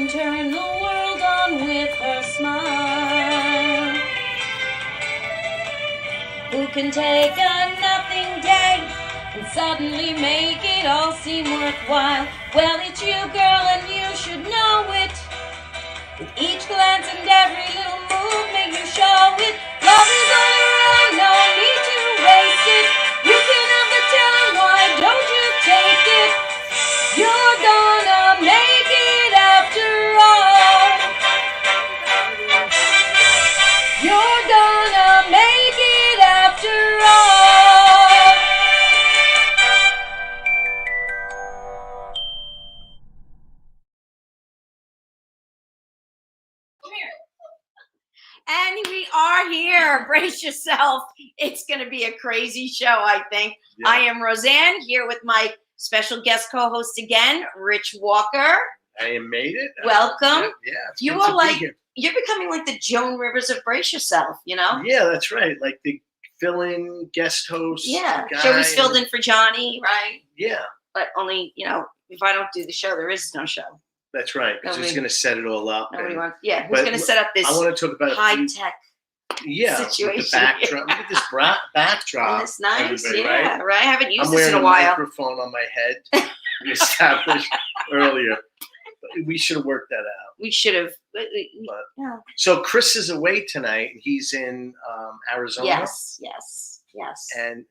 can turn the world on with her smile? Who can take a nothing day and suddenly make it all seem worthwhile? Well, it's you, girl, and you should know it. With each glance and every little movement you show it. Love is all around, no need to waste it. You can have the town, why don't you take it? You're gonna make it after all. You're gonna make it after all. And we are here. Brace yourself. It's going to be a crazy show, I think. Yeah. I am Roseanne, here with my special guest co-host again, Rich Walker. I made it. Welcome. Yeah. You are like, you're becoming like the Joan Rivers of Brace Yourself, you know? Yeah, that's right. Like the fill-in guest host. Yeah. Joey's filled in for Johnny, right? Yeah. But only, you know, if I don't do the show, there is no show. That's right. Because who's going to set it all up? Nobody wants. Yeah. Who's going to set up this? I want to talk about high-tech. Situation. With the backdrop. Look at this backdrop. It's nice. Yeah. Right? I haven't used I'm this in a while. wearing a microphone on my head. We established earlier. We should have worked that out. We should have. Yeah. So Chris is away tonight. He's in Arizona. Yes. And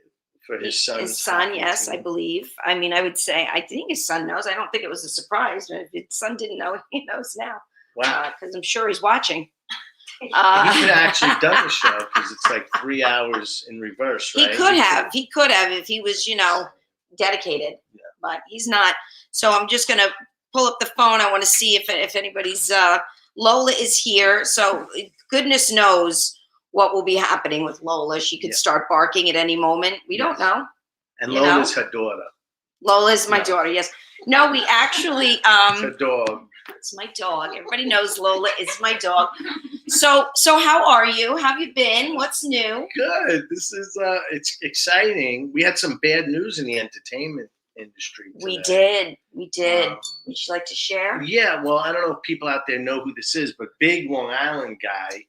for his son. His son, yes, I believe. I mean, I would say, I think his son knows. I don't think it was a surprise. But if his son didn't know, he knows now. Wow. Because I'm sure he's watching. He could have actually done the show because it's like 3 hours in reverse, right? He could have if he was, you know, dedicated. Yeah. But he's not. So I'm just going to pull up the phone. I want to see if anybody's Lola is here. So goodness knows what will be happening with Lola. She could start barking at any moment. We don't know. And Lola's her daughter. Lola's my daughter, yes. No, we actually it's her dog. It's my dog. Everybody knows Lola is my dog. So how are you? How have you been? What's new? Good. This is it's exciting. We had some bad news in the entertainment industry today. We did. Would you like to share? Yeah, well, I don't know if people out there know who this is, but big Long Island guy,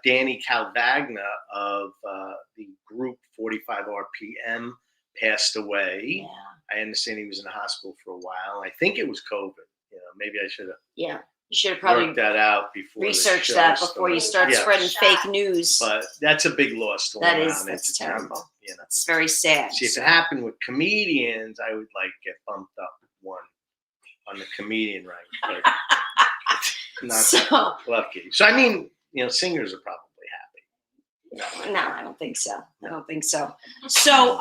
Danny Calvagna of the group 45 RPM passed away. Yeah. I understand he was in the hospital for a while. I think it was COVID. You know, maybe I should have. Yeah. You should have probably worked that out before. Research that before you start spreading fake news. But that's a big loss to Long Island. That's terrible. You know? It's very sad. See, if it happened with comedians, I would like get bumped up one on the comedian rank. But not lucky. So I mean, you know, singers are probably happy. No, I don't think so. So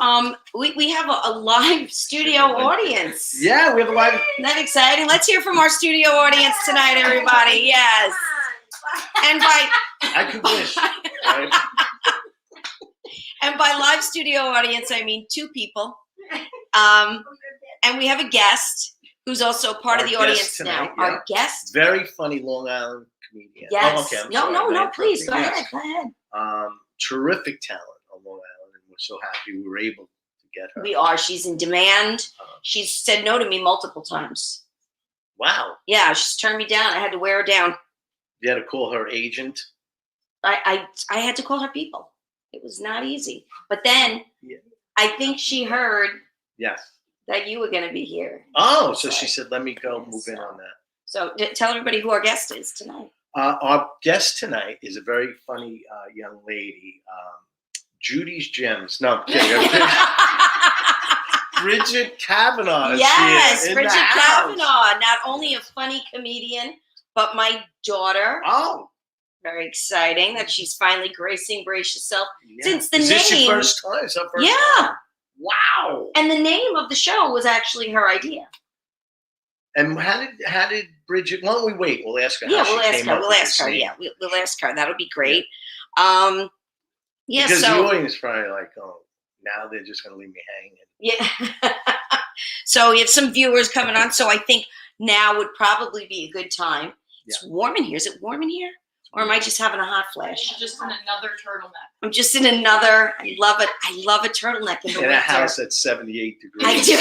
we have a live studio audience. Yeah, we have a live. Isn't that exciting? Let's hear from our studio audience tonight, everybody. Yes. And I could wish. Right? And by live studio audience, I mean 2 people. And we have a guest who's also part of the audience tonight, now. Yeah. Our guest. Very funny Long Island comedian. Yes. Oh, okay. No, please. Go ahead. Terrific talent on Long Island, and we're so happy we were able to get her. We are. She's in demand. She's said no to me multiple times. Wow. Yeah, she's turned me down. I had to wear her down. You had to call her agent? I had to call her people. It was not easy. But then I think she heard that you were going to be here. Oh, so she said, let me go move in on that. So tell everybody who our guest is tonight. Our guest tonight is a very funny young lady, Judy's Gems. No, I'm kidding. Bridget Kavanaugh is here Bridget Kavanaugh, not only a funny comedian, but my daughter. Oh. Very exciting that she's finally gracing Brace Yourself. Since the name. Is this your first time? Is that first time? Wow. And the name of the show was actually her idea. And how did Bridget? Why don't we wait? We'll ask her. Yeah, we'll ask her. Yeah, we'll ask her. That'll be great. Because the audience is probably like, oh, now they're just going to leave me hanging. Yeah. So we have some viewers coming on. So I think now would probably be a good time. It's warm in here. Is it warm in here? Or am I just having a hot flash? I'm just in another turtleneck. I'm just in another. I love it. I love a turtleneck in the winter. In a house at 78 degrees. I do.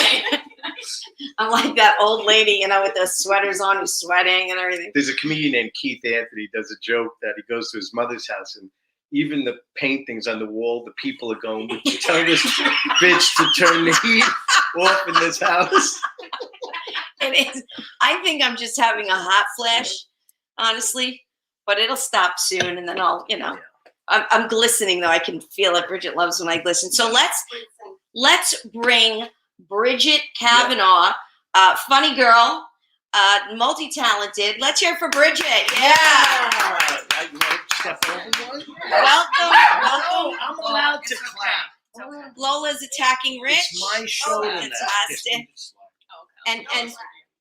I'm like that old lady, you know, with the sweaters on, who's sweating and everything. There's a comedian named Keith Anthony does a joke that he goes to his mother's house and even the paintings on the wall, the people are going, would you tell this bitch to turn the heat off in this house? It is. I think I'm just having a hot flash, honestly, but it'll stop soon, and then I'll, you know, I'm glistening though. I can feel it. Bridget loves when I glisten. So let's bring Bridget Kavanaugh, funny girl, multi-talented. Let's hear it for Bridget. Yeah. Welcome. I'm allowed to clap. Lola's attacking Rich. It's my show. Fantastic. And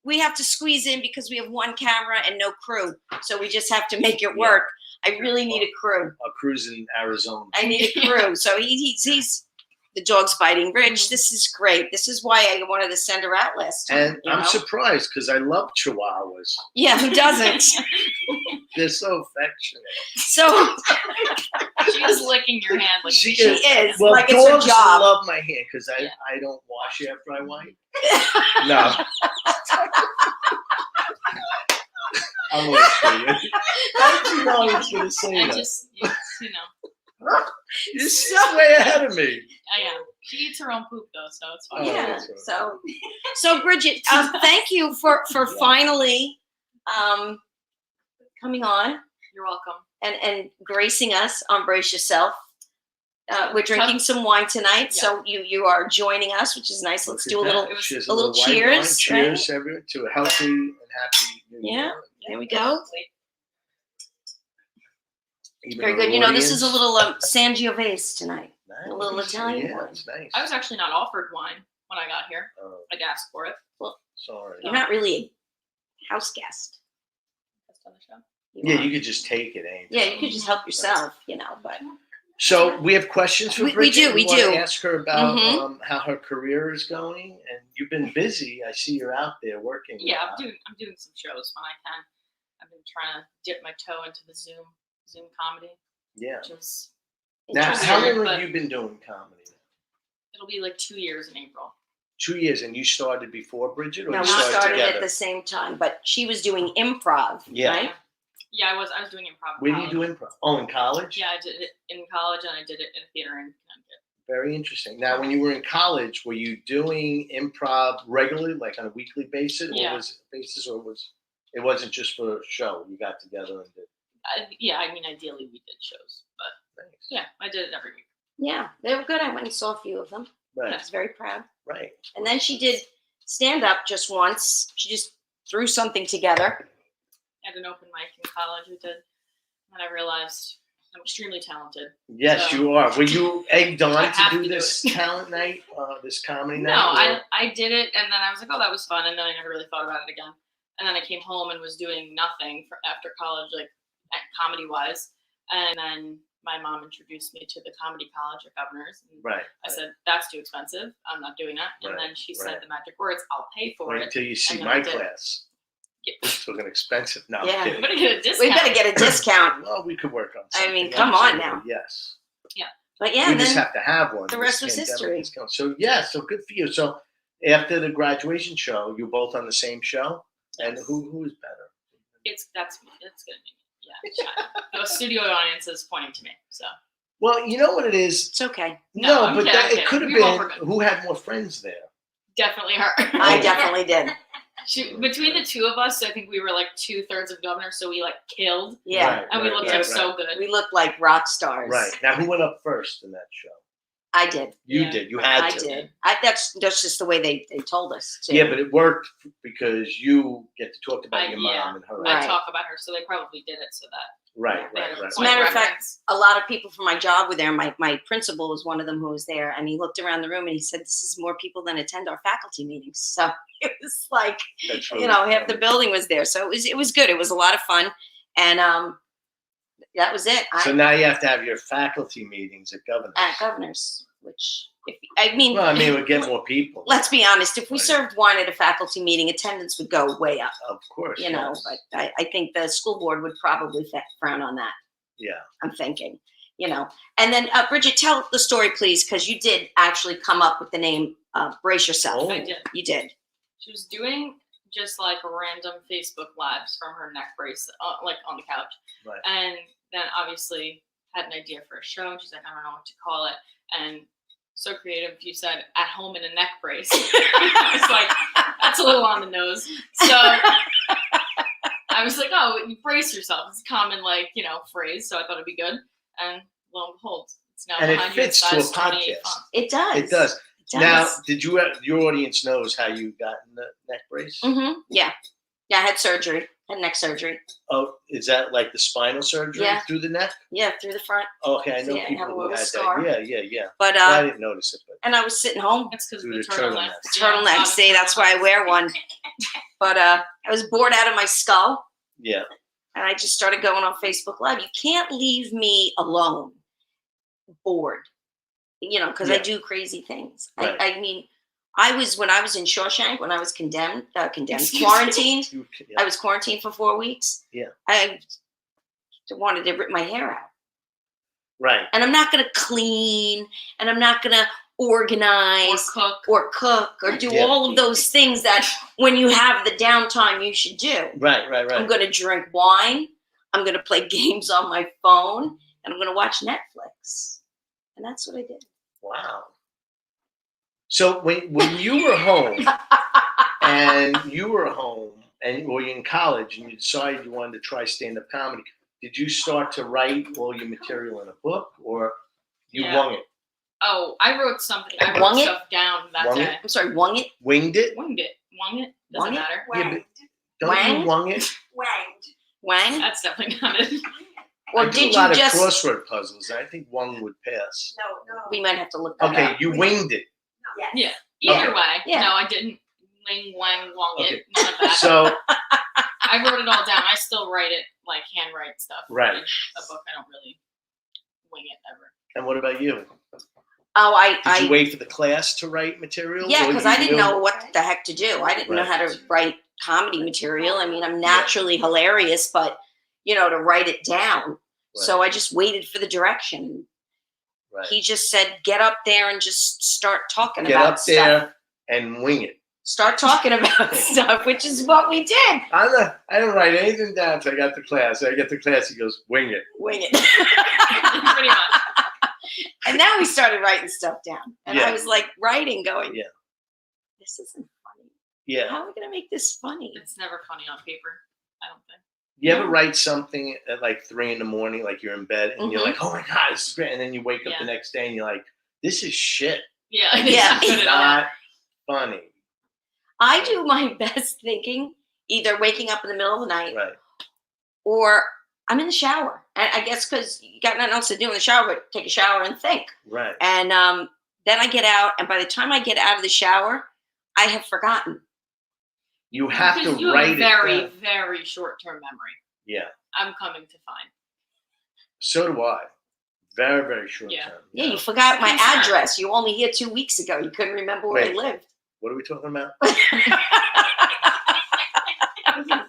we have to squeeze in because we have one camera and no crew. So we just have to make it work. I really need a crew. A crew's in Arizona. I need a crew. So he's the dog's biting Rich. This is great. This is why I wanted to send her out last time. And I'm surprised because I love Chihuahuas. Yeah, who doesn't? They're so affectionate. So she's licking your hand like she is. Well, like it's her dogs job. love my hand because I don't wash after I wipe. No. I'm always kidding. How did you know I was going to say I that? just, you know. You're way ahead of me. I am. She eats her own poop though, so it's fine. Yeah. So Bridget, thank you for finally coming on. You're welcome. And gracing us on Brace Yourself. We're drinking some wine tonight, so you are joining us, which is nice. Let's do a little cheers. Cheers, everyone, to a healthy and happy New Year. There we go. Very good. You know, this is a little Sangiovese tonight. Nice. A little Italian wine. It's nice. I was actually not offered wine when I got here. I'd asked for it. Well, sorry. You're not really a house guest. On the show. You could just take it, ain't Yeah, you could just help yourself, you know. But so we have questions for Bridget. We want do. to ask her about how her career is going, and you've been busy. I see you're out there working. Yeah, I'm doing some shows when I can. I've been trying to dip my toe into the Zoom comedy. Yeah. Which is now, how long have you been doing comedy? It'll be like 2 years in April. 2 years, and you started before Bridget, or no, you we started together? at the same time, but she was doing improv, right? Yeah, I was doing improv. Where did you do improv? Oh, in college? Yeah, I did it in college, and I did it in a theater in Connecticut. Very interesting. Now, when you were in college, were you doing improv regularly, like on a weekly basis, or it wasn't just for a show? You got together and did. Ideally we did shows, but yeah, I did it every week. Yeah, they were good. I went and saw a few of them. Right. I was very proud. Right. And then she did stand up just once. She just threw something together. At an open mic in college, we did, and I realized I'm extremely talented. Yes, you are. Were you egged on to do this talent night, this comedy night? No, I did it, and then I was like, oh, that was fun, and then I never really thought about it again. And then I came home and was doing nothing after college, like comedy-wise. And then my mom introduced me to the comedy college at Governor's. And I said, that's too expensive. I'm not doing that. And then she said the magic words, I'll pay for it. Wait until you see my class. It's looking expensive. No, I'm kidding. We better get a discount. We better get a discount. Well, we could work on something. I mean, come on now. Yes. Yeah. But yeah, we just have to have one. The rest was history. Discount. So so good for you. So after the graduation show, you both on the same show? And who is better? It's gonna be the studio audience is pointing to me. So well, you know what it is. It's okay. No, but it could have been who had more friends there. Definitely her. I definitely did. Between the two of us, I think we were like 2/3 of Governor, so we like killed. Yeah, and we looked so good. We looked like rock stars. Right now, who went up first in that show? I did. You did. You had to. I did. That's just the way they told us to. Yeah, but it worked because you get to talk about your mom and her. I talk about her, so they probably did it so that. Right. As a matter of fact, a lot of people from my job were there. My principal was one of them who was there, and he looked around the room and he said, "This is more people than attend our faculty meetings." So it was like, really half the building was there. So it was good. It was a lot of fun, and that was it. So now you have to have your faculty meetings at Governor's. At Governor's, which we'll get more people. Let's be honest. If we served wine at a faculty meeting, attendance would go way up. Of course. But I think the school board would probably frown on that. Yeah. I'm thinking, And then Bridget, tell the story, please, because you did actually come up with the name Brace Yourself. I did. You did. She was doing just like random Facebook lives from her neck brace, like on the couch. Right. And then obviously had an idea for a show. And she's like, I don't know what to call it. And so creative, you said at home in a neck brace. I was like, that's a little on the nose. So I was like, oh, you brace yourself. It's a common, like, phrase. So I thought it'd be good. And lo and behold, it's now And it behind you. fits to a podcast. It does. It does. It Now, does. did your audience knows how you got in the neck brace? Mm-hmm. Yeah. Yeah, I had surgery. Had neck surgery. Oh, is that like the spinal surgery through the neck? Yeah, through the front. Okay, I know Yeah, I people have a who little had scar. that. Yeah. But Well, I didn't notice it, but and I was sitting home. That's because Through of the the turtleneck. turtleneck. Turtleneck. See, that's why I wear one. But I was bored out of my skull, yeah, and I just started going on Facebook Live. You can't leave me alone, bored, because I Yeah. do crazy things. Right. I mean, when I was in Shawshank, when I was Excuse me. quarantined. yeah. I was quarantined for 4 weeks. Yeah. I wanted to rip my hair out. Right. And I'm not going to clean, and I'm not going to organize Or cook. or do Yeah. all of those things that when you have the downtime you should do. Right. I'm going to drink wine. I'm going to play games on my phone, and I'm going to watch Netflix. And that's what I did. Wow. So when you were home and or you're in college and you decided you wanted to try stand-up comedy, did you start to write all your material in a book, or you Yeah. wung it? Oh, I wrote something. I Wung wrote it? stuff down that Wung day. it? I'm sorry, wung it? Winged it? Winged it. Wung it? Wung Doesn't it? matter. Yeah, but don't Wanged? you wung it? Wang? That's definitely not it. Or I do did a lot you just? of crossword puzzles. I think wung would pass. We might have to look that Okay, up. you winged it. Yeah. Either Okay. way. Yeah. No, I didn't. Wing, wang, wong Okay. it. None of that. So I wrote it all down. I still write it, like handwrite stuff. Right. In a book, I don't really wing it ever. and what about you? Oh, Did you wait for the class to write material? Yeah, or because you I didn't knew- know what the heck to do. I didn't know Right. how to write comedy material. I mean, I'm naturally hilarious, but to write it down. So I just waited for the direction. Right. He just said, "Get up there and just start talking Get about up stuff. there and wing it. Start talking about stuff," which is what we did. I didn't write anything down until I got to class. I get to class, he goes, wing it. Wing it. Pretty much. And now we started writing stuff down, and Yeah. I was like writing, going, Yeah. "This isn't funny. Yeah. How are we gonna make this funny?" It's never funny on paper, I don't think. You ever No. write something at like 3 a.m, like you're in bed and you're Mhm. like, oh my God, this is great. And then you wake up Yeah. the next day and you're like, this is shit. Yeah. Yeah. It's not good at all. Not funny. I do my best thinking either waking up in the middle of the night Right. or I'm in the shower. And I guess because you got nothing else to do in the shower but take a shower and think. Right. And then I get out, and by the time I get out of the shower, I have forgotten. You have Because to you have write a it very, down. very short-term memory. Yeah. I'm coming to find. So do I. Very, very short Yeah. term. Yeah, you forgot my Concern. address. You were only here 2 weeks ago. You couldn't remember where I Wait. lived. What are we talking about?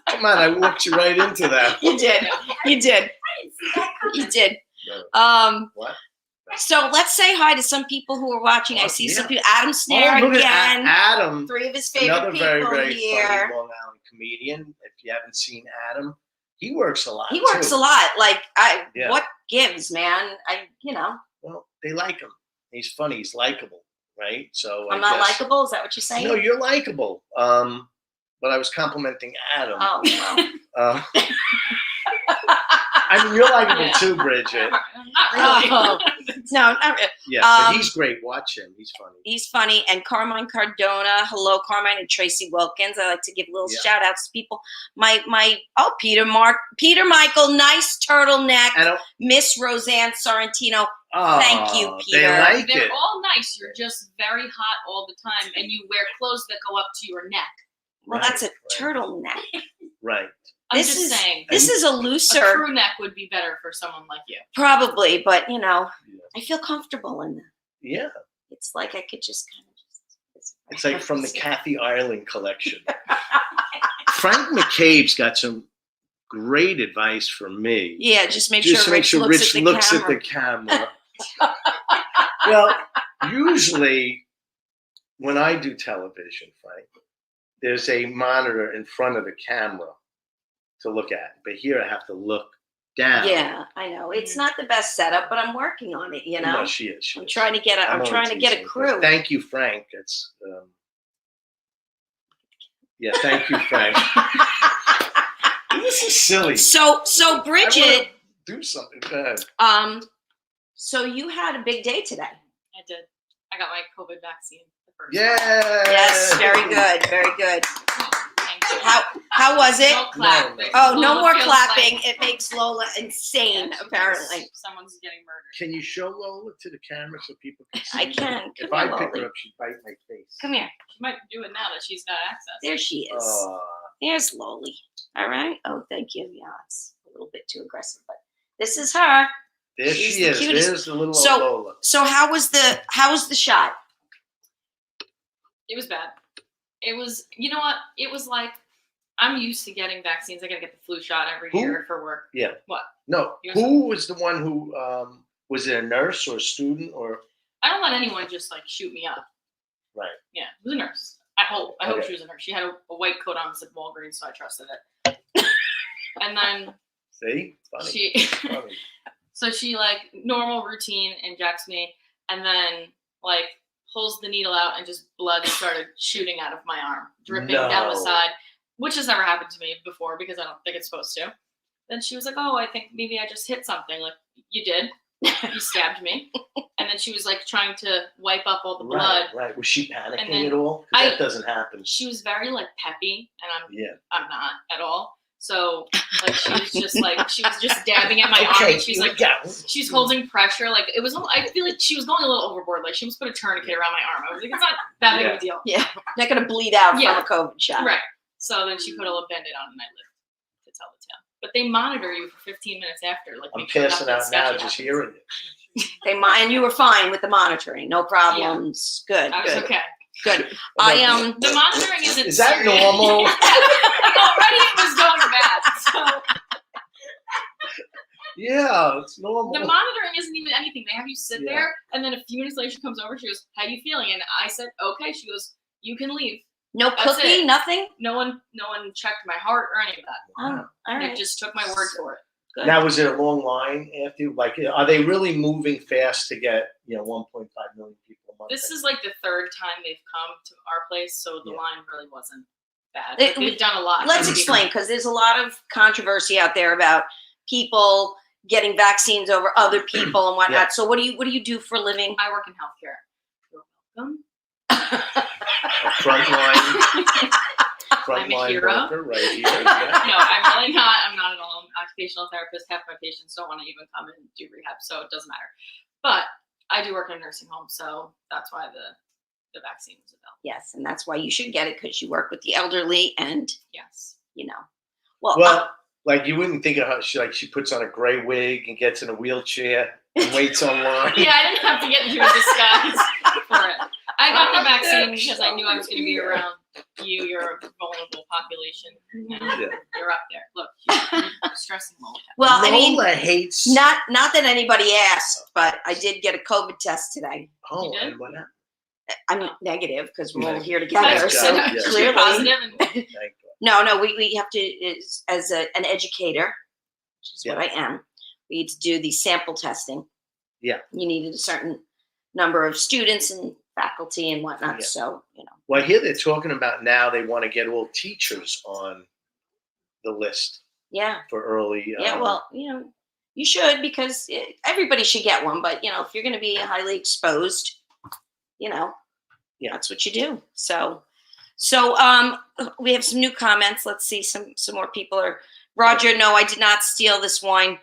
Come on, I walked you right into that. You did. You did. You did. No. What? So let's say hi to some people who are watching. I Oh, see yeah. some people. Adam Snare Oh, look again. at Adam. 3 of his favorite Another people very, very here. funny Long Island comedian. If you haven't seen Adam, he works a lot. He works too. a lot. Like Yeah. what gives, man? Well, they like him. He's funny. He's likable, right? So I'm I not guess- likable. Is that what you're saying? No, you're likable. But I was complimenting Adam. Oh, well. Uh, I mean, you're likable Yeah. too, Bridget. Not really. Oh. No, not really. Yeah, but Um, he's great. Watch him. He's funny. He's funny. And Carmine Cardona, hello, Carmine, and Tracy Wilkins. I like to give little Yeah. shout outs to people. Peter Michael, nice turtleneck. And Miss Roseanne Sorrentino. oh, Thank you, They Peter. like They're it. all nice. You're just very hot all the time, and you wear clothes that go up to your neck. Well, Right, that's a right. turtleneck. Right. I'm This just is- saying. This is a A looser, crew neck would be better for someone like you. probably, but Yeah. I feel comfortable in them. Yeah. It's like I could just kind of just. It's like from the Kathy Ireland collection. Frank McCabe's got some great advice for me. Yeah, just make Just sure to make Rich sure looks, Rich at, the looks camera. at the camera. Well, usually when I do television, Frank, there's a monitor in front of the camera to look at. But here I have to look down. Yeah, I know. It's not the best setup, but I'm working on it, you know. No, she is. I'm trying to get I'm only trying to get a teasing, but crew. Thank you, Frank. It's yeah, thank you, Frank. This is silly. So Bridget, Do something. Go ahead. so you had a big day today. I did. I got my COVID vaccine. The first Yeah. Yes, very good, very good. one. Thank you. How was it? No clap. No. Oh, no Lola more feels clapping. like- It makes Lola insane, Yeah, she apparently. thinks someone's getting murdered. Can you show Lola to the camera so people can see? I can. If Come I here, pick her Loli. up, she'd bite my face. Come here. She might do it now that she's got access. There she is. Uh, There's Loli. All right. Oh, thank you. Yeah, it's a little bit too aggressive, but this is her. there She's she the is. cutest. There's the little old So- Lola. So how was the shot? It was bad. It was, you know what? It was like, I'm used to getting vaccines. I gotta get the flu shot every Who? year for work. Yeah. What? No, You're who was the one who was it a nurse or a student or I don't let anyone just like shoot me up. right? Yeah, it was a nurse. I hope Okay. she was a nurse. She had a white coat on that said Walgreens, so I trusted it. And then See, funny. she, funny. so she like normal routine injects me, and then like pulls the needle out, and just blood started shooting out of my arm, dripping down the No. side, which has never happened to me before because I don't think it's supposed to. Then she was like, "Oh, I think maybe I just hit something." Like, you did. You stabbed me. And then she was like trying to wipe up all the blood. Right. Was she panicking And then at all? 'Cause I- that doesn't happen. She was very like peppy, and Yeah. I'm not at all. So like she was just like she was just dabbing at my arm, Okay, and she's here like we go. she's holding pressure. Like it was, I feel like she was going a little overboard. Like she must put a tourniquet around my arm. I was like, it's not that big of a deal. Yeah, not gonna bleed out Yeah. from a COVID shot. Right. So then she put a little Band-Aid on, and I lived to tell the tale. But they monitor you for 15 minutes after. Like I'm make sure passing nothing out now sketchy just happens. hearing it. And you were fine with the monitoring, no problems. Good, I was good, okay. good. I The monitoring isn't. Is that serious. normal? Already it was going bad. So Yeah, it's normal. the monitoring isn't even anything. They have you sit Yeah. there, and then a few minutes later she comes over. She goes, "How you feeling?" And I said, "Okay." She goes, "You can leave." no That's cookie, it. nothing. No one checked my heart or any of that. Oh, all They right. just took my word for it. Good. Now, was there a long line after you? Like, are they really moving fast to get 1.5 million people a month? This is like the third time they've come to our place, so the Yeah. line really wasn't bad. It- They've done a lot. Let's explain, because there's a lot of controversy out there about people getting vaccines over other people and whatnot. Yeah. So what do you do for a living? I work in healthcare. You're welcome. a frontline I'm a hero. worker right here. No, Yeah. I'm really not. I'm not at all. I'm an occupational therapist. Half my patients don't want to even come and do rehab, so it doesn't matter. But I do work in a nursing home, so that's why the vaccine was available. Yes, and that's why you should get it, because you work with the elderly, and Yes. Well, like you wouldn't think of her. She puts on a gray wig and gets in a wheelchair and waits online. Yeah, I didn't have to get into a disguise for it. I got the vaccine because I knew I was going to be around you. You're a vulnerable population. You know, Yeah. You're up there. Look, you're stressing Lola. well, I mean, Lola hates. not that anybody asked, but I did get a COVID test today. Oh, You did? and what happened? I'm negative because we're all Negative. here together. Thank So God, yes. You're clearly, positive. And Thank God. no, we have to, as an educator, which is what I am, we need to do the sample testing. Yeah. You needed a certain number of students and faculty and whatnot. Yeah. So, Well, here they're talking about now they want to get all teachers on the list yeah. for early. Yeah, well, you should, because everybody should get one. But, if you're going to be highly exposed, Yeah. that's what you do. So we have some new comments. Let's see. Some more people are. Roger, no, I did not steal this wine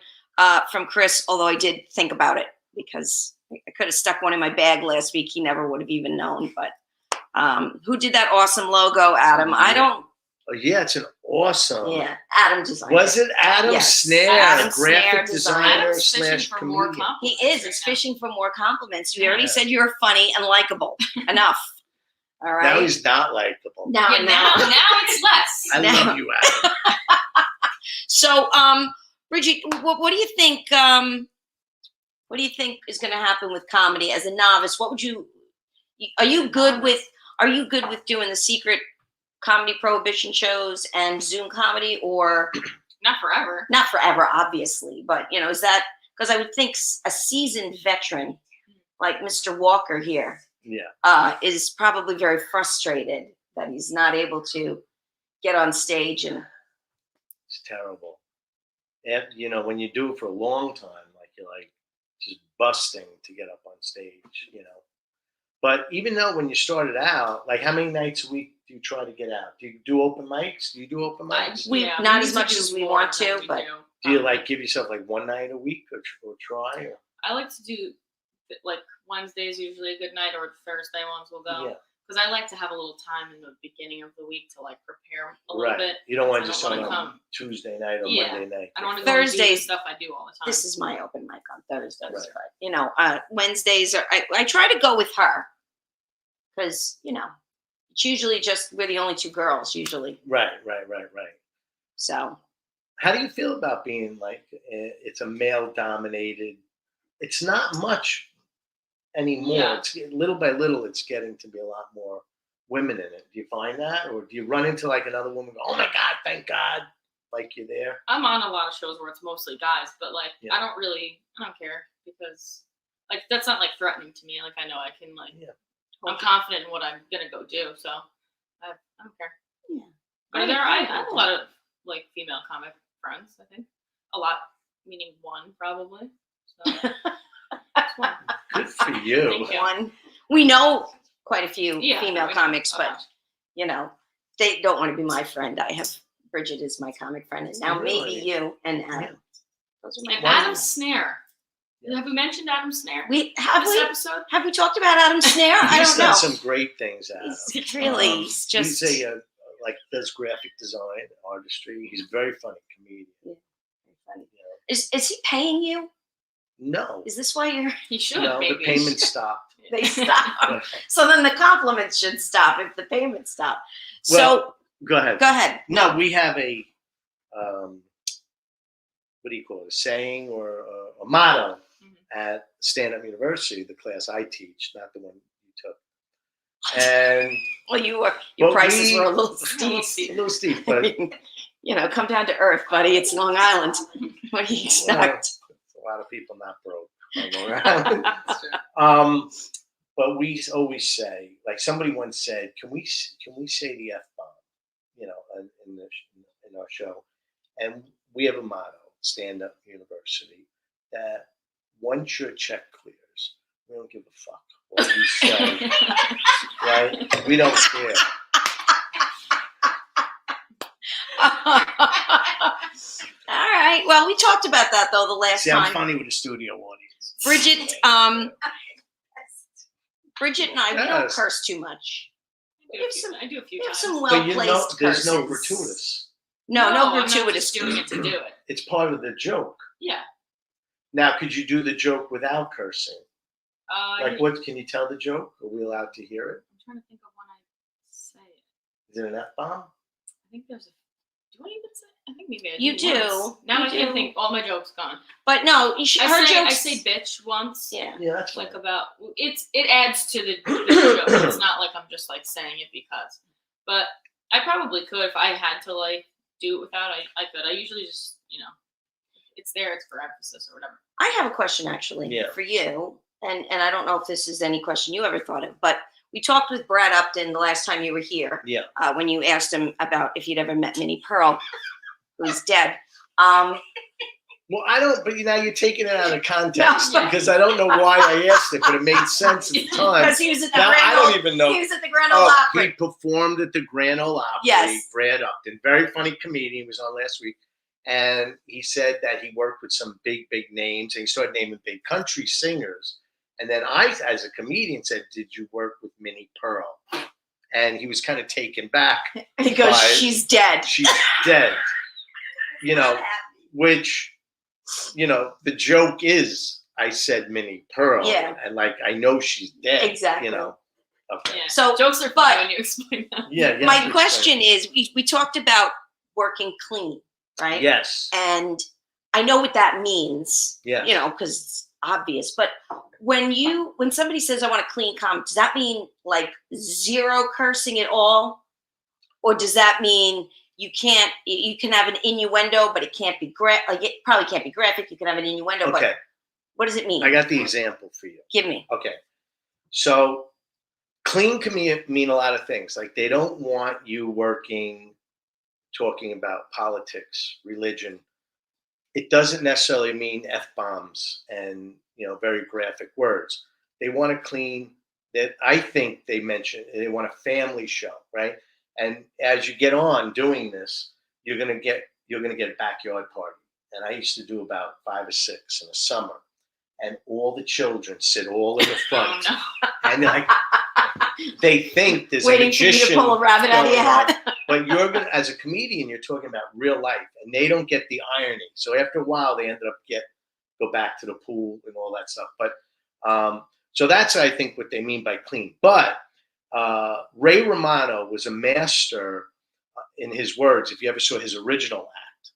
from Chris, although I did think about it, because I could have stuck one in my bag last week. He never would have even known. But who did that awesome logo, Adam? I don't. Oh, yeah, it's an awesome. Yeah, Adam designed Was it Adam Yes. Snare, Adam graphic Snare designer Adam's fishing / for more comedian? compliments. He is. right It's now. fishing for more compliments. You already Yeah. said you were funny and likable. Enough. All Now right. he's not likable. Now, Yeah, now it's less. I now- love you, Adam. So, Bridget, what do you think? What do you think is going to happen with comedy as a novice? What would you? Are you good with doing the secret comedy prohibition shows and Zoom comedy, or Not forever. not forever, obviously, but you know, is that because I would think a seasoned veteran like Mr. Walker here is probably very frustrated that he's not able to get on stage, and It's terrible. And, you know, when you do it for a long time, like you're like just busting to get up on stage, you know. But even though when you started out, like how many nights a week do you try to get out? Do you do open mics? Do you do open mics? we Yeah, not we as need to much do as we more want than to, we but Do you like give yourself like one night a week or try? Or? I like to do like Wednesday's usually a good night, or Thursday ones will go. Yeah. Because I like to have a little time in the beginning of the week to like prepare a little Right. bit. You don't want I to just don't on wanna come. Tuesday night or Yeah. Monday night. I don't want to go and do the Thursdays- stuff I do all the time. this is my open mic on Thursdays. Right. But you know, Wednesdays are I try to go with her because you know it's usually just we're the only two girls usually. Right. So How do you feel about being like it's a male dominated? It's not much anymore. Yeah. It's little by little. It's getting to be a lot more women in it. Do you find that, or do you run into like another woman? Go, oh my God, thank God, like you're there. I'm on a lot of shows where it's mostly guys, but like Yeah. I don't care because like that's not like threatening to me. Like I know I can like Yeah. I'm confident in what I'm gonna go do, so I don't care. Yeah. But I have a lot of like female comic friends. I think a lot, meaning one probably. So that's one. Good for you. Thank you. one we know quite a few Yeah, female we- comics, uh-huh. but you know they don't want to be my friend. I have Bridget is my comic friend, and now maybe Really? you and Adam. Yeah. Those are my And Why Adam not? Snare. Yeah. Have we mentioned Adam Snare? We this episode? have we talked about Adam Snare? I He's don't done know. some great things, Adam. He's really he's just He's a like does graphic design, artistry. He's a very funny comedian. very funny. You know. Is he paying you? No, Is this why you're He should. no, the maybe. payment stopped. they stop? So then the compliments should stop if the payments stop. Well, go ahead. Go ahead. No, we have a what do you call it? A saying or a motto Mhm. at Stand Up University, the class I teach, not the one you took. And Well, your But prices we- were a little Steep. steep. a little steep, I but mean, you know, come down to earth, buddy. It's Long Island. What do you expect? a lot of people not broke all around. That's true. But we always say, like somebody once said, can we say the F bomb, you know, in our show? And we have a motto, Stand Up University, that once your check clears, we don't give a fuck what you say, right? We don't care. All right. Well, we talked about that though the last See, I'm time. funny with a studio audience. Bridget, Bridget and I, we don't Yes. curse too much. I do a few- I do a few We have times. some But well you know, placed there's no curses. gratuitous. No I'm not gratuitous. just doing it to do it. It's part of the joke. Yeah. Now, could you do the joke without cursing? Like, I'm what? Can you tell the joke? Are we allowed to hear it? trying to think of when I say it. Is it an F bomb? I think there's a. Do I even say? I think maybe I You do. once. do. Now You I can't do. think. All my jokes gone. But no, you should. Her I jokes. say bitch once. Yeah. Yeah, that's fine. Like about it adds to the joke. It's not like I'm just like saying it because. But I probably could if I had to like do it without. I could. I usually just it's there. It's for emphasis or whatever. I have a question actually Yeah. for you, and I don't know if this is any question you ever thought of, but we talked with Brad Upton the last time you were here. Yeah. When you asked him about if you'd ever met Minnie Pearl, who's dead. Well, I don't. But now you're taking it out of context No. because I don't know why I asked it, but it made sense at the time. Because he was at the Now I Grand don't Ole, even know. he was at the Grand Ole Oh, Opry. he performed at the Grand Ole Opry. Yes. Brad Upton, very funny comedian. He was on last week, and he said that he worked with some big names, and he started naming big country singers. And then I, as a comedian, said, "Did you work with Minnie Pearl?" And he was kind of taken back. He goes, Why? she's dead. She's dead. You know, which, the joke is, I said Minnie Pearl, Yeah. and like I know she's dead. Exactly. Okay. Yeah. So, Jokes are but- fun when you explain that. Yeah. you have My to question explain. is, we talked about working clean, right? Yes. And I know what that means. Yes. Because it's obvious. But when somebody says I want a clean comedy, does that mean like zero cursing at all? Or does that mean you can have an innuendo, but it can't be it probably can't be graphic. You can have an innuendo, Okay. but what does it mean? I got the example for you. Give me. Okay. So clean can mean a lot of things. Like they don't want you talking about politics, religion. It doesn't necessarily mean F-bombs and, very graphic words. They want to clean that. I think they want a family show, right? And as you get on doing this, you're going to get a backyard party. And I used to do about 5 or 6 in the summer. And all the children sit all in the front. Oh, no. And they think there's Waiting a magician for you to pull a rabbit out of your going on. hat. But as a comedian, you're talking about real life, and they don't get the irony. So after a while, they ended up go back to the pool and all that stuff. But so that's, I think, what they mean by clean. But Ray Romano was a master in his words. If you ever saw his original act,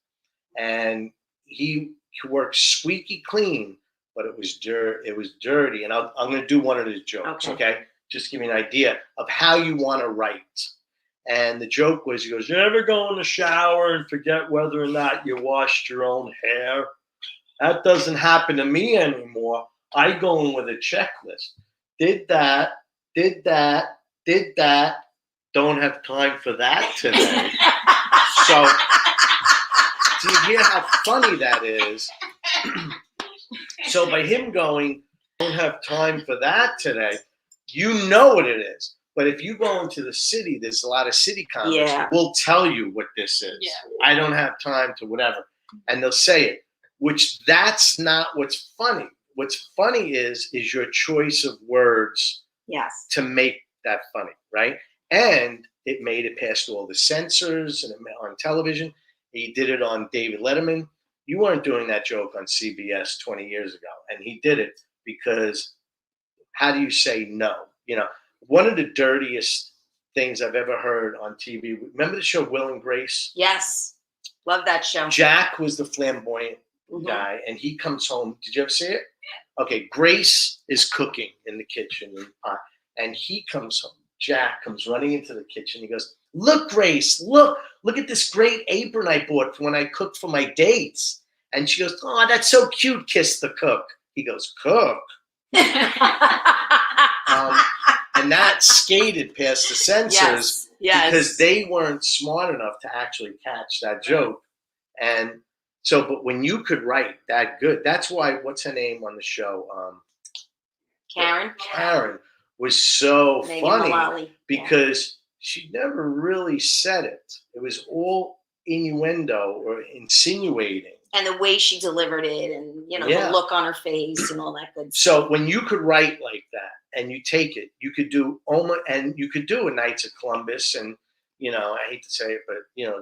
and he worked squeaky clean, but it was dirty. And I'm going to do one of his jokes. Okay? Just give me an idea of how you want to write. And the joke was, he goes, "You ever go in the shower and forget whether or not you washed your own hair? That doesn't happen to me anymore. I go in with a checklist. Did that, did that, did that. Don't have time for that today." So, do you hear how funny that is? So by him going, "Don't have time for that today," you know what it is. But if you go into the city, there's a lot of city comics. Yeah. Will tell you what this is. Yeah. I don't have time to whatever. And they'll say it, which that's not what's funny. What's funny is your choice of words Yes. to make that funny, right? And it made it past all the censors and on television. He did it on David Letterman. You weren't doing that joke on CBS 20 years ago. And he did it because how do you say no? One of the dirtiest things I've ever heard on TV. Remember the show Will and Grace? Yes. Love that show. Jack was the flamboyant guy, and he comes home. Did you ever see it? Okay, Grace is cooking in the kitchen, and he comes home. Jack comes running into the kitchen. He goes, "Look, Grace, look at this great apron I bought for when I cook for my dates." And she goes, "Oh, that's so cute, kiss the cook." He goes, "Cook?" And that skated past the censors because they weren't smart enough to actually catch that joke. And so, but when you could write that good, that's why, what's her name on the show? Karen was so funny because she never really said it. It was all innuendo or insinuating. And the way she delivered it and, the look on her face and all that good stuff. So when you could write like that and you take it, you could do a Knights of Columbus and, I hate to say it, but,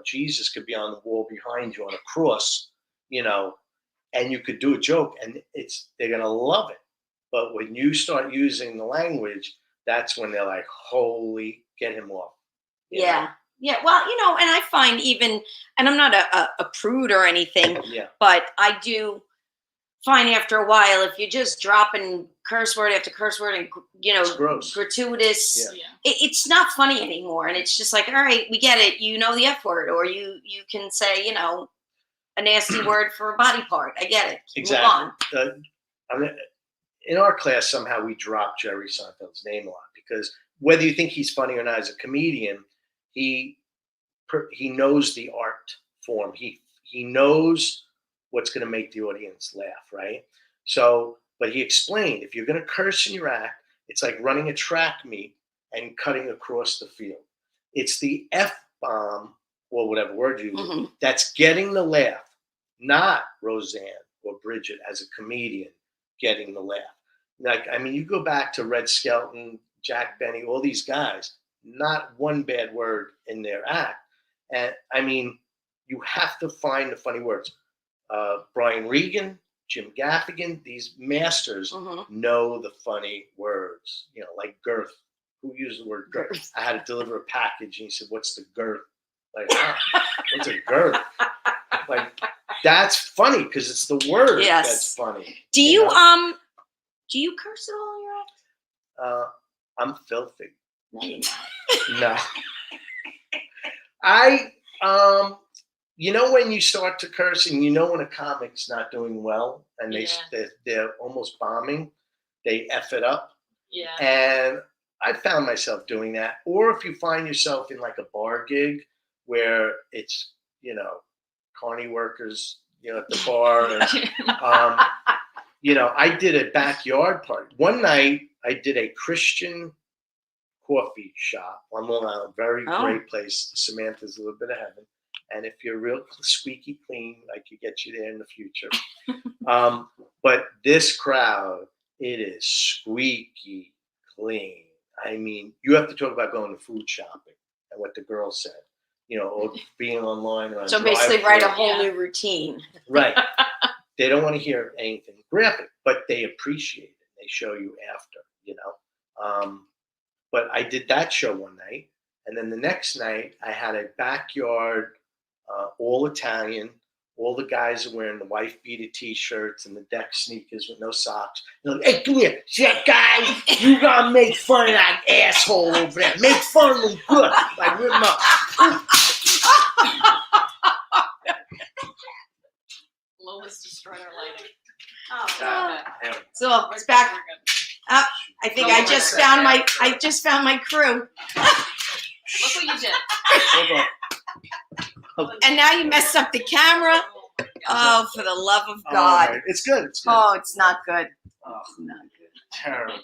Jesus could be on the wall behind you on a cross, and you could do a joke and they're going to love it. But when you start using the language, that's when they're like, "Holy, get him off." Yeah. Yeah. Well, and I find and I'm not a prude or anything, but I do find after a while, if you're just dropping curse word after curse word and, it's gross. Gratuitous, it's not funny anymore. And it's just like, all right, we get it. The F word, or you can say, a nasty word for a body part. I get it. Exactly. Move on. In our class, somehow we drop Jerry Seinfeld's name a lot because whether you think he's funny or not as a comedian, he knows the art form. He knows what's going to make the audience laugh, right? So, but he explained, if you're going to curse in your act, it's like running a track meet and cutting across the field. It's the F-bomb, or whatever word you use, that's getting the laugh, not Roseanne or Bridget as a comedian getting the laugh. You go back to Red Skelton, Jack Benny, all these guys, not one bad word in their act. And you have to find the funny words. Brian Regan, Jim Gaffigan, these masters know the funny words, like girth. Who used the word girth? I had to deliver a package and he said, "What's the girth?" Like, what's a girth? Like, that's funny because it's the word that's funny. Do you curse at all in your act? I'm filthy. No, you're not. No. You know when you start to curse, and you know when a comic's not doing well, and they're almost bombing, they F it up. Yeah. And I found myself doing that. Or if you find yourself in like a bar gig where it's, carny workers, at the bar. And, I did a backyard party. One night I did a Christian coffee shop on Long Island. Very great place. Samantha's a little bit of heaven. And if you're real squeaky clean, I could get you there in the future. But this crowd, it is squeaky clean. I mean, you have to talk about going to food shopping and what the girl said, or being online or on So basically write a whole Yeah. new routine. Right. They don't want to hear anything graphic, but they appreciate it. They show you after, But I did that show one night. And then the next night, I had a backyard, all Italian. All the guys are wearing the wife beater T-shirts and the deck sneakers with no socks. They're like, hey, come here. See that guy? You gotta make fun of that asshole over there. Make fun of him good. Like, rip him up. Lola's destroyed our lighting. Oh, so it's back. I think I just found my crew. Look what you did. Hold on. And now you messed up the camera. Oh, for the love of God. Oh, it's good. It's good. Oh, it's not good. Oh, not good. Terrible.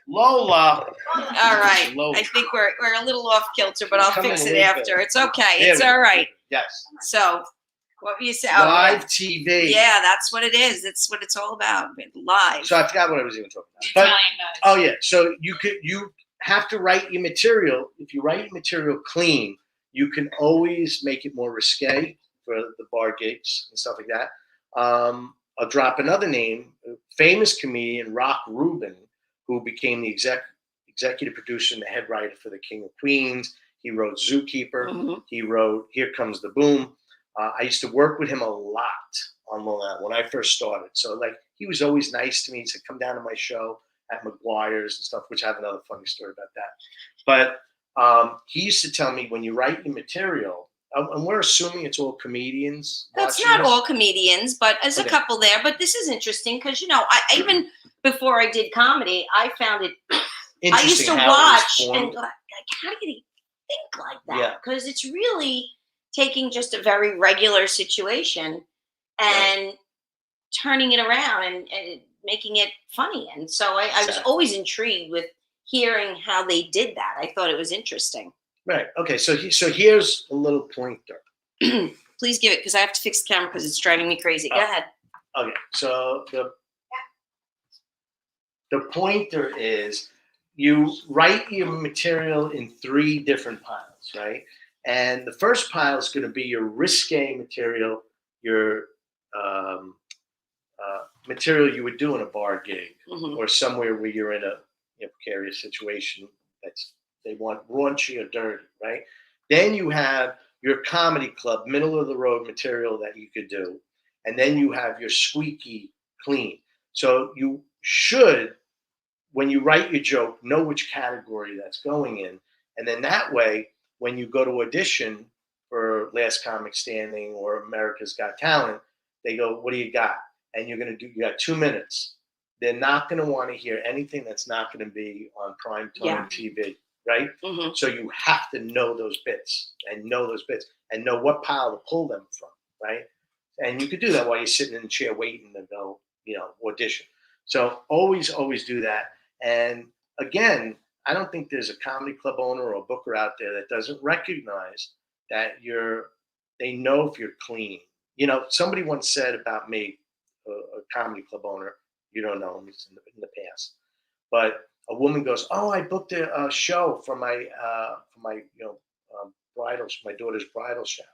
Lola. All right. Lola. I think we're a little off kilter, but I'll Come fix in it a little after. bit. It's okay. There It's we all go. right. Yes. So, what were you saying? Live TV. Yeah, that's what it is. That's what it's all about. Live. So I forgot what I was even talking about. The But Italian guys. oh yeah, so you have to write your material. If you write your material clean, you can always make it more risque for the bar gigs and stuff like that. I'll drop another name, a famous comedian, Rock Rubin, who became the executive producer and the head writer for The King of Queens. He wrote Zookeeper. Mhm. He wrote Here Comes the Boom. I used to work with him a lot on Long Island when I first started. So he was always nice to me. He said, come down to my show at McGuire's and stuff, which I have another funny story about that. But he used to tell me, when you write your material, and we're assuming it's all comedians. That's watching not this. all comedians, but there's a Okay. couple there. But this is interesting because, I even before I did comedy, I found it. I used to Interesting how it was watch formed. and like, how did he think like that? Yeah. Because it's really taking just a very regular situation and turning it around and making it funny. And so I was Exactly. always intrigued with hearing how they did that. I thought it was interesting. Right. Okay. So here's a little pointer. Please give it, because I have to fix the camera because it's driving me crazy. Go Oh. ahead. Okay. So the pointer is you write your material in 3 different piles, right? And the first pile is going to be your risque material, your material you would do in a bar gig Mhm. or somewhere where you're in a precarious situation they want raunchy or dirty, right? Then you have your comedy club, middle of the road material that you could do. And then you have your squeaky clean. So you should, when you write your joke, know which category that's going in. And then that way, when you go to audition for Last Comic Standing or America's Got Talent, they go, what do you got? And you got 2 minutes. They're not going to want to hear anything that's not going to be on primetime Yeah. TV, right? Mhm. So you have to know those bits and know what pile to pull them from, right? And you could do that while you're sitting in the chair waiting to go, audition. So always do that. And again, I don't think there's a comedy club owner or a booker out there that doesn't recognize that they know if you're clean. Somebody once said about me, a comedy club owner, you don't know him, he's in the past, but a woman goes, "Oh, I booked a show for my my daughter's bridal shower,"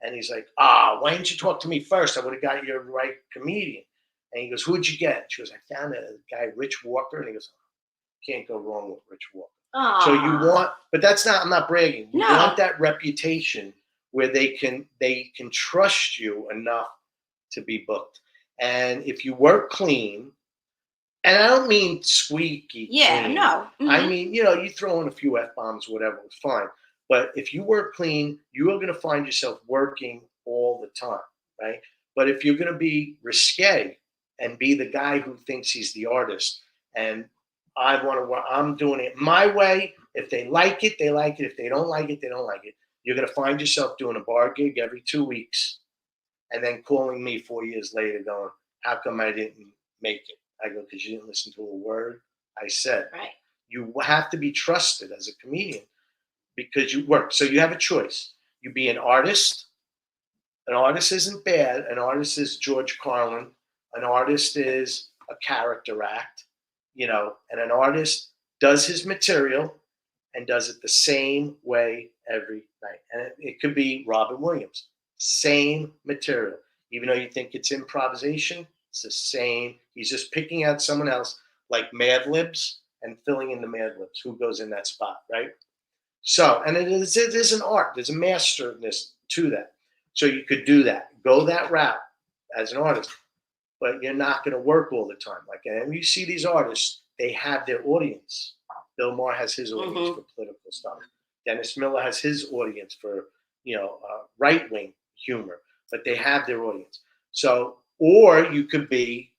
and he's like, "Why didn't you talk to me first? I would have got you a right comedian." And he goes, "Who'd you get?" She goes, "I found a guy, Rich Walker," and he goes, "Can't go wrong with Rich Walker." Aw. So you want, but I'm not bragging. You No. want that reputation where they can trust you enough to be booked. And if you work clean, and I don't mean squeaky Yeah, clean. no. Mhm. I mean, you throw in a few F-bombs, whatever, it's fine. But if you work clean, you are going to find yourself working all the time, right? But if you're going to be risque and be the guy who thinks he's the artist, and I want to work, I'm doing it my way. If they like it, they like it. If they don't like it, they don't like it. You're going to find yourself doing a bar gig every 2 weeks and then calling me 4 years later going, how come I didn't make it? I go, because you didn't listen to a word I said. Right. You have to be trusted as a comedian because you work. So you have a choice. You be an artist. An artist isn't bad. An artist is George Carlin. An artist is a character act, you know, and an artist does his material and does it the same way every night. And it could be Robin Williams, same material. Even though you think it's improvisation, it's the same. He's just picking out someone else, like Mad Libs, and filling in the Mad Libs. Who goes in that spot, right? So, and it is an art. There's a masterness to that. So you could do that. Go that route as an artist. But you're not going to work all the time. Like, and you see these artists, they have their audience. Bill Maher has his audience for political stuff. Dennis Miller has his audience for, you know, right-wing humor. But they have their audience. So, or you could be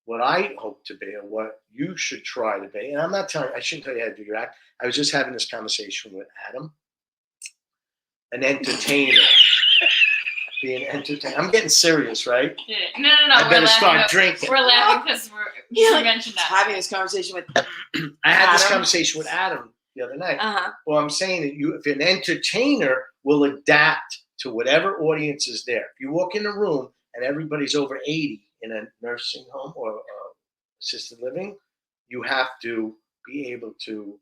what I hope to be, or what you should try to be. And I'm not telling, I shouldn't tell you how to do your act. I was just having this conversation with Adam, an entertainer. Be an entertainer. I'm getting serious, right? Yeah. No. I better start drinking. We're laughing because you mentioned that. Having this conversation with I had this Adam. conversation with Adam the other night. Uh-huh. Well, I'm saying that if an entertainer will adapt to whatever audience is there. If you walk in a room and everybody's over 80 in a nursing home or assisted living, you have to be able to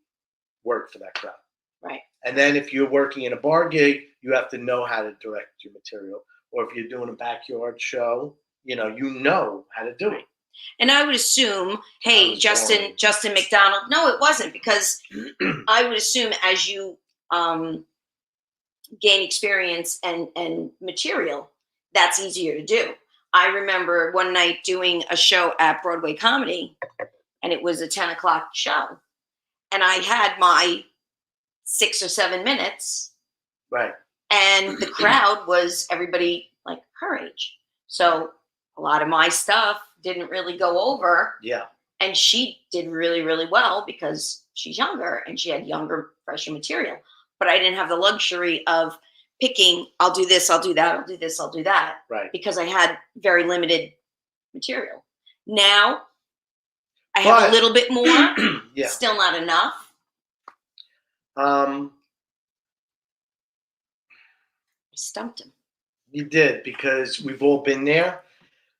work for that crowd. Right. And then if you're working in a bar gig, you have to know how to direct your material. Or if you're doing a backyard show, you know how to do it. And I would assume, hey, Justin McDonald. No, it wasn't, because I would assume as you gain experience and material, that's easier to do. I remember one night doing a show at Broadway Comedy, and it was a 10 o'clock show. And I had my 6 or 7 minutes. Right. And the crowd was everybody like her age. So a lot of my stuff didn't really go over. Yeah. And she did really, really well because she's younger and she had younger, fresher material. But I didn't have the luxury of picking, I'll do this, I'll do that, I'll do this, I'll do that. Right. Because I had very limited material. Now I have a little bit more. Yeah. Still not enough. I stumped him. You did, because we've all been there.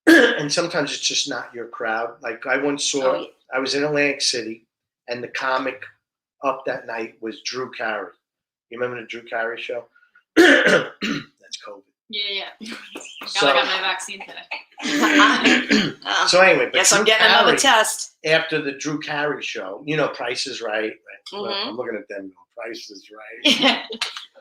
And sometimes it's just not your crowd. Like I once saw, I was in Atlantic City, and the comic up that night was Drew Carey. You remember the Drew Carey show? That's COVID. Yeah. So, I got my vaccine today. So anyway, but Yes, Drew I'm getting Carey, another test. after the Drew Carey show, Price is Right. Well, Mhm. I'm looking at them. Price is Right.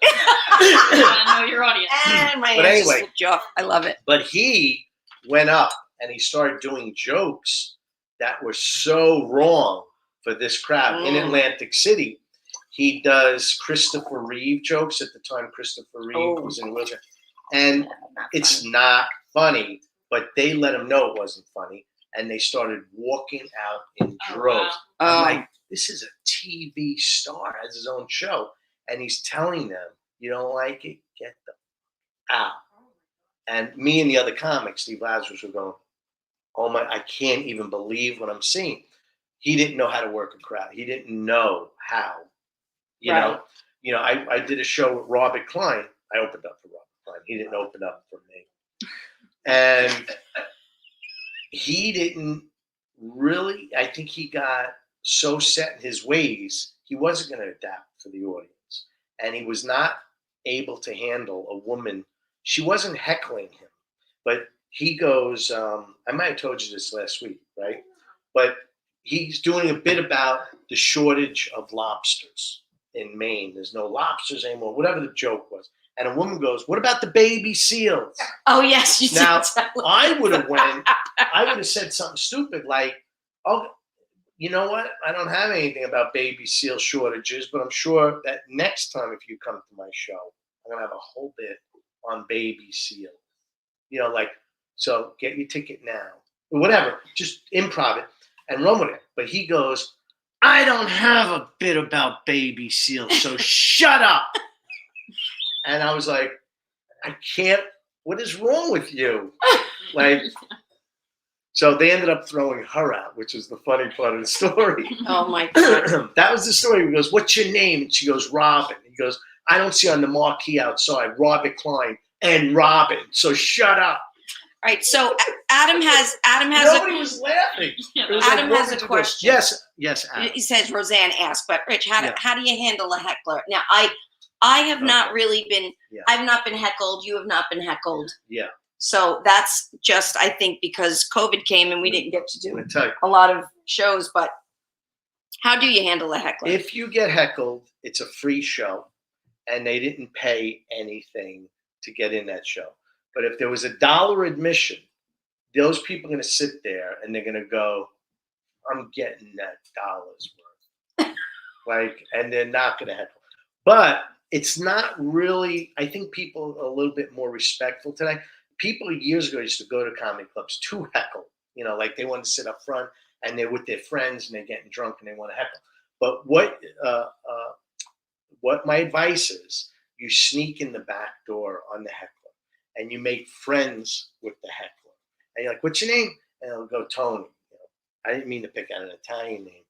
I know your audience. And my But hands anyway. just slipped off. I love it. But he went up and he started doing jokes that were so wrong for this crowd in Atlantic City. He does Christopher Reeve jokes. At the time, Christopher Reeve was in a wheelchair. And it's not funny, but they let him know it wasn't funny. And they started walking out in droves. Wow. I'm like, this is a TV star, has his own show. And he's telling them, you don't like it? Get the out. And me and the other comics, Steve Lazarus, were going, oh my, I can't even believe what I'm seeing. He didn't know how to work a crowd. He didn't know how. You know, I did a show with Robert Klein. I opened up for Robert Klein. He didn't open up for me. And he didn't really, I think he got so set in his ways, he wasn't going to adapt for the audience. And he was not able to handle a woman. She wasn't heckling him, but he goes, I might have told you this last week, right? But he's doing a bit about the shortage of lobsters in Maine. There's no lobsters anymore, whatever the joke was. And a woman goes, what about the baby seals? Oh, yes. You Now, did tell I would have said something stupid like, oh, you know what? I don't have anything about baby seal shortages, but I'm sure that next time if you come to my show, I'm gonna have a whole bit on baby seal. You know, like, so get your ticket now. Or whatever. Just improv it and run with it. But he goes, I don't have a bit about baby seal, so shut up. And I was like, I can't, what is wrong with you? Like, so they ended up throwing her out, which is the funny part of the story. Oh my God. That was the story. He goes, what's your name? And she goes, Robin. He goes, I don't see on the marquee outside Robert Klein and Robin, so shut up. All right, so Adam has Nobody was laughing. Was Adam what has would a you do? question. Yes, Adam. He says Roseanne asked, but Rich, Yeah. how do you handle a heckler? Now, I have not really been. Yeah. I've not been heckled. You have not been heckled. Yeah. So that's just, I think, because COVID came and we didn't get to I'm do gonna tell you. a lot of shows. But how do you handle a heckler? If you get heckled, it's a free show, and they didn't pay anything to get in that show. But if there was $1 admission, those people are going to sit there and they're going to go, I'm getting that $1's worth. Like, and they're not going to heckle. But it's not really, I think people are a little bit more respectful today. People years ago used to go to comedy clubs to heckle. You know, like they want to sit up front and they're with their friends and they're getting drunk and they want to heckle. But what my advice is, you sneak in the back door on the heckler and you make friends with the heckler. And you're like, what's your name? And they'll go, Tony. You know, I didn't mean to pick out an Italian name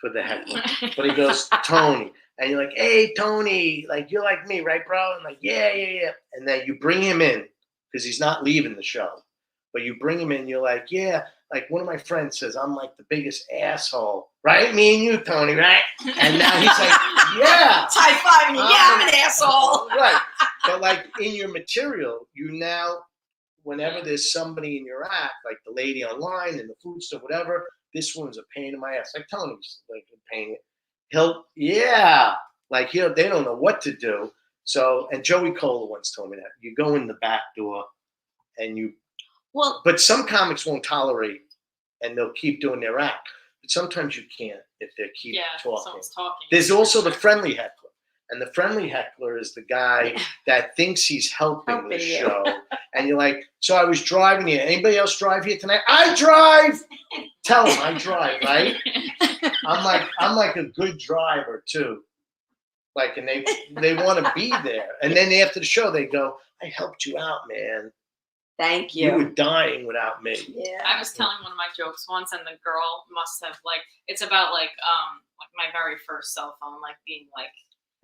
for the heckler. But he goes, Tony. And you're like, hey, Tony, like, you're like me, right, bro? And like, yeah. And then you bring him in because he's not leaving the show. But you bring him in, you're like, yeah, like one of my friends says, I'm like the biggest asshole, right? Me and you, Tony, right? And now he's like, yeah. It's high-fiving you. Yeah, I'm an asshole. Right. But like in your material, you now, whenever there's somebody in your act, like the lady online and the food stuff, whatever, this one's a pain in my ass. Like Tony's like a pain. Like they don't know what to do. So, and Joey Cola once told me that you go in the back door and but some comics won't tolerate and they'll keep doing their act. But sometimes you can't if they keep talking. There's also the friendly heckler. And the friendly heckler is the guy that thinks he's helping the show. And you're like, so I was driving here. Anybody else drive here tonight? I drive. Tell him I drive, right? I'm like a good driver too. Like, and they want to be there. And then after the show, they go, I helped you out, man. Thank you. You were dying without me. Yeah. I was telling one of my jokes once, and the girl must have it's about like my very first cell phone, like being like.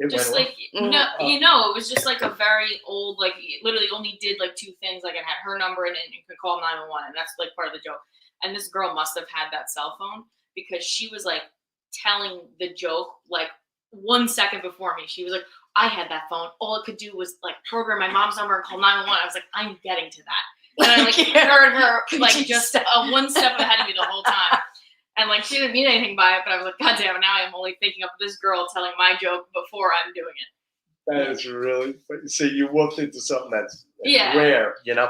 Just like no, it was just like a very old, like literally only did like 2 things. Like it had her number and you could call 911, and that's like part of the joke. And this girl must have had that cell phone because she was like telling the joke like 1 second before me. She was like, I had that phone. All it could do was like program my mom's number and call 911. I was like, I'm getting to that. And I like heard her like just 1 step ahead of me the whole time. And like she didn't mean anything by it, but I was like, God damn it, now I'm only thinking of this girl telling my joke before I'm doing it. That is really funny. So you walked into something that's rare, you know?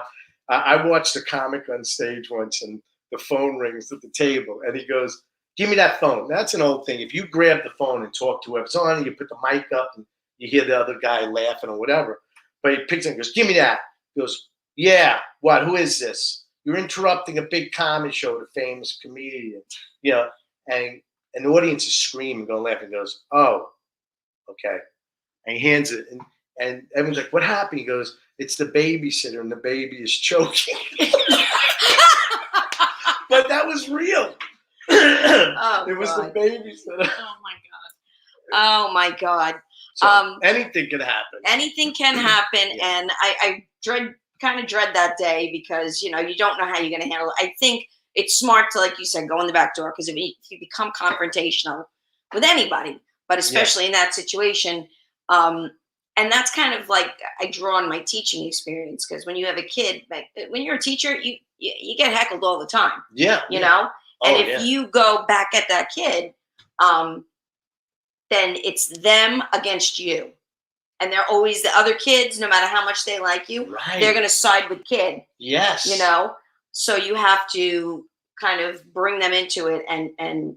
I watched a comic on stage once and the phone rings at the table and he goes, give me that phone. That's an old thing. If you grab the phone and talk to whoever's on, you put the mic up and you hear the other guy laughing or whatever. But he picks it and goes, give me that. He goes, yeah, what? Who is this? You're interrupting a big comedy show with a famous comedian, you know, and the audience is screaming, going laughing, and goes, oh, okay. And he hands it, and everyone's like, what happened? He goes, it's the babysitter, and the baby is choking. But that was real. It was the babysitter. Oh my God. So anything can happen. Anything can happen, and I kind of dread that day because you don't know how you're going to handle it. I think it's smart to, like you said, go in the back door because if you become confrontational with anybody, but especially in that situation, and that's kind of like I draw on my teaching experience because when you have a kid, like when you're a teacher, you get heckled all the time. Yeah, you know, and if you go back at that kid, then it's them against you. And they're always the other kids, no matter how much they like you, they're going to side with kid. Yes. So you have to kind of bring them into it and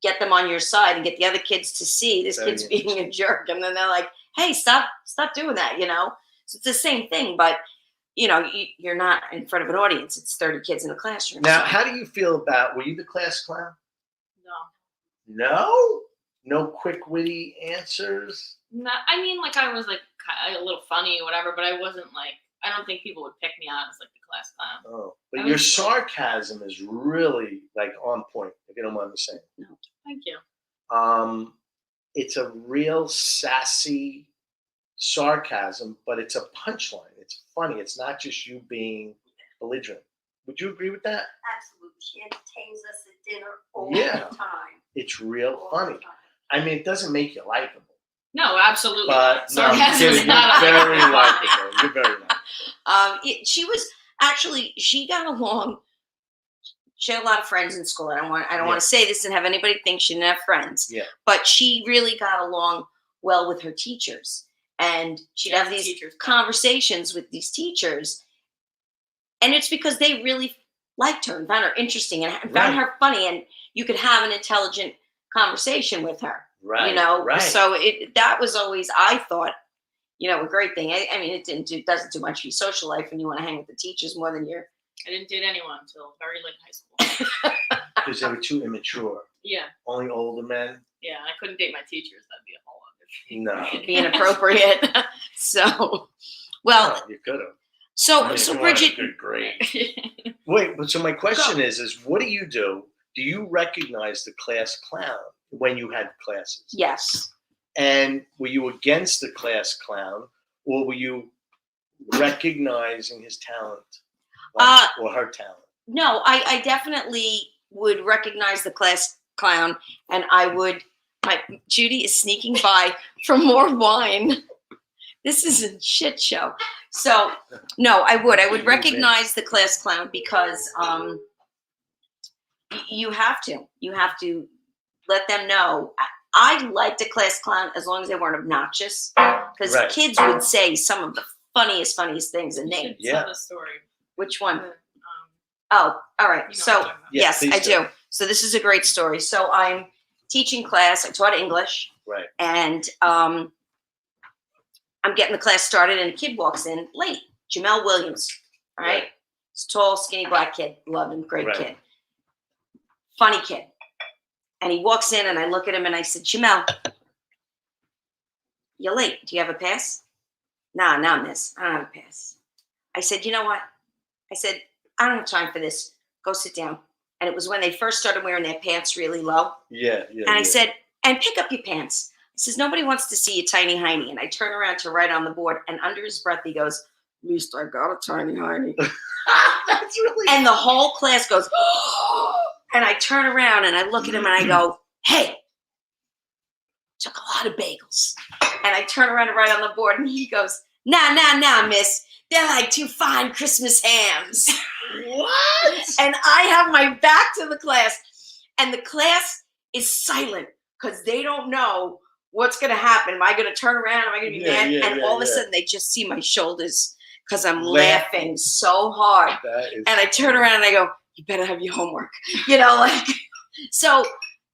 get them on your side and get the other kids to see this kid's being a jerk. And then they're like, hey, stop doing that, you know? So it's the same thing, but you know, you're not in front of an audience. It's 30 kids in a classroom. Now, so. how do you feel about, were you the class clown? No. No? No quick, witty answers? No, I mean, like, I was, like, a little funny or whatever, but I wasn't, like, I don't think people would pick me out as, like, the class clown. Oh, but your sarcasm is really, like, on point, if you don't mind me saying. No. Thank you. It's a real sassy sarcasm, but it's a punchline. It's funny. It's not just you being belligerent. Would you agree with that? Absolutely. She entertains us at dinner all Yeah. the time. It's real All funny. the time. I mean, it doesn't make you likable. No, absolutely. But no, I'm Sarcasm kidding. is not You're a very likable. You're very likable. She was actually, she got along. She had a lot of friends in school. I don't want to say this and have anybody think she didn't have friends. Yeah. But she really got along well with her teachers, and she'd have these conversations with these teachers, and it's because they really liked her and found her interesting and found her funny, and you could have an intelligent conversation with her. Right. You know. Right. So that was always, I thought, you know, a great thing. I mean, it doesn't do much for your social life when you want to hang with the teachers more than your. I didn't date anyone until very late in high school. Because they were too immature. Yeah. Only older men. Yeah, I couldn't date my teachers. That'd be a whole other thing. No. It'd be inappropriate. So, well, Oh, you could have. so I mean, so if you wanted a Bridget, good grade. Wait, but so my question is what do you do? Do you recognize the class clown when you had classes? yes. And were you against the class clown, or were you recognizing his talent or her talent? No, I definitely would recognize the class clown, and I would. Judy is sneaking by for more wine. This is a shit show. So no, I would recognize the class clown because you have to let them know. I liked a class clown as long as they weren't obnoxious, because kids would say some of the funniest things, and they. Tell the story. Which one? The, Oh, all right. You know So what I'm talking about. yes, please I do. So this is a great story. So I'm teaching class. I taught English. Right. And I'm getting the class started, and a kid walks in late. Jamel Williams. All right. He's a tall, skinny black kid. Love him. Great kid. Funny kid. And he walks in, and I look at him, and I said, Jamel, you're late. Do you have a pass? Nah, miss. I don't have a pass. I said, you know what? I said, I don't have time for this. Go sit down. And it was when they first started wearing their pants really low. Yeah. And I said, and pick up your pants. He says, nobody wants to see a tiny hiney. And I turn around to write on the board, and under his breath, he goes, at least I got a tiny hiney. That's really. And the whole class goes, and I turn around and I look at him and I go, hey, took a lot of bagels. And I turn around and write on the board, and he goes, nah, miss. They're like 2 fine Christmas hams. What? And I have my back to the class, and the class is silent because they don't know what's going to happen. Am I going to turn around? Am I going to be mad? And all of a sudden, they just see my shoulders because I'm laughing so hard. And I turn around and I go, you better have your homework. You know, like, so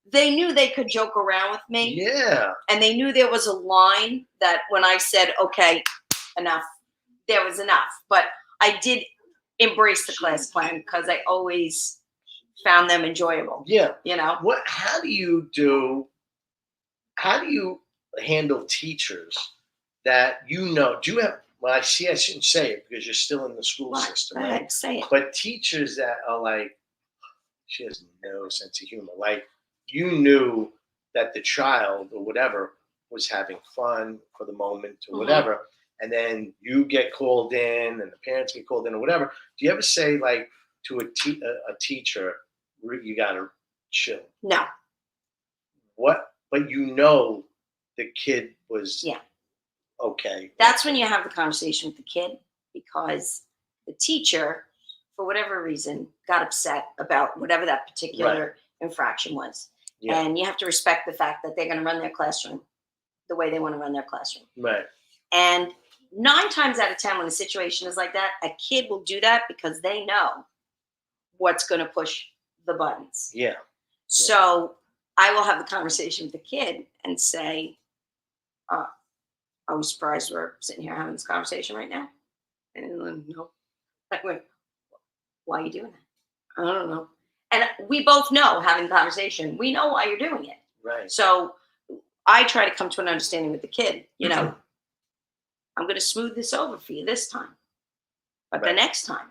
they knew they could joke around with me. Yeah. And they knew there was a line that when I said, okay, enough, there was enough. But I did embrace the class clown because I always found them enjoyable. Yeah. You know? How do you handle teachers that you know? Do you have, well, I shouldn't say it because you're still in the school system, Go right? ahead, say it. But teachers that are like, she has no sense of humor. Like, you knew that the child or whatever was having fun for the moment or whatever, and then you get called in and the parents get called in or whatever. Do you ever say, like, to a teacher, you got to chill? No. What? But you know the kid was okay. That's when you have the conversation with the kid, because the teacher, for whatever reason, got upset about whatever that particular infraction was. Yeah. And you have to respect the fact that they're going to run their classroom the way they want to run their classroom. Right. And 9 times out of 10, when the situation is like that, a kid will do that because they know what's going to push the buttons. Yeah. So I will have the conversation with the kid and say, are we surprised we're sitting here having this conversation right now? And then, no. I went, why are you doing that? I don't know. And we both know, having the conversation, we know why you're doing it. Right. So I try to come to an understanding with the kid. You know, I'm going to smooth this over for you this time. But the next time,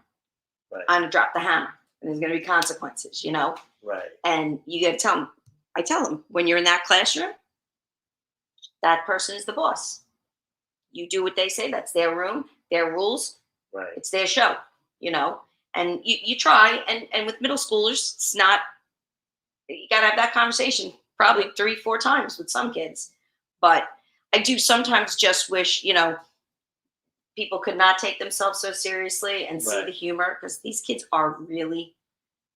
I'm going to drop the hammer. And there's going to be consequences, you know? Right. And you got to tell them. I tell them, when you're in that classroom, that person is the boss. You do what they say. That's their room, their rules. Right. It's their show, you know? And you try. And with middle schoolers, it's not, you got to have that conversation probably 3-4 times with some kids. But I do sometimes just wish, you know, people could not take themselves so seriously and see the humor, because these kids are really,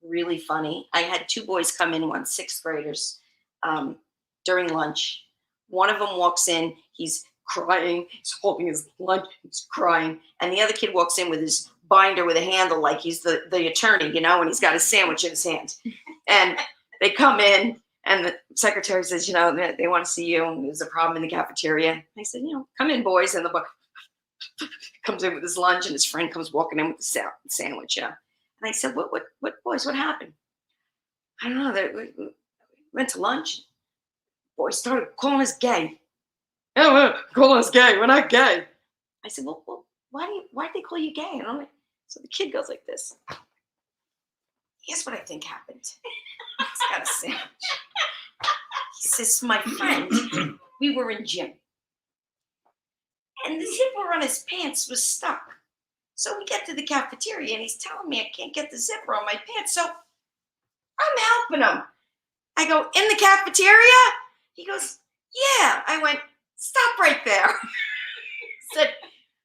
really funny. I had 2 boys come in once, 6th graders, during lunch. One of them walks in, he's crying, he's holding his lunch, he's crying. And the other kid walks in with his binder with a handle like he's the attorney, you know, and he's got his sandwich in his hand. And they come in, and the secretary says, you know, they want to see you, and there's a problem in the cafeteria. I said, you know, come in, boys. And the boy comes in with his lunch, and his friend comes walking in with the sandwich. Yeah. And I said, what boys, what happened? I don't know. We went to lunch. Boys started calling us gay. Oh, calling us gay. We're not gay. I said, well, why'd they call you gay? And I'm like, so the kid goes like this. Here's what I think happened. He's got a sandwich. He says, my friend, we were in gym. And the zipper on his pants was stuck. So we get to the cafeteria, and he's telling me I can't get the zipper on my pants. So I'm helping him. I go, in the cafeteria? He goes, yeah. I went, stop right there. Said,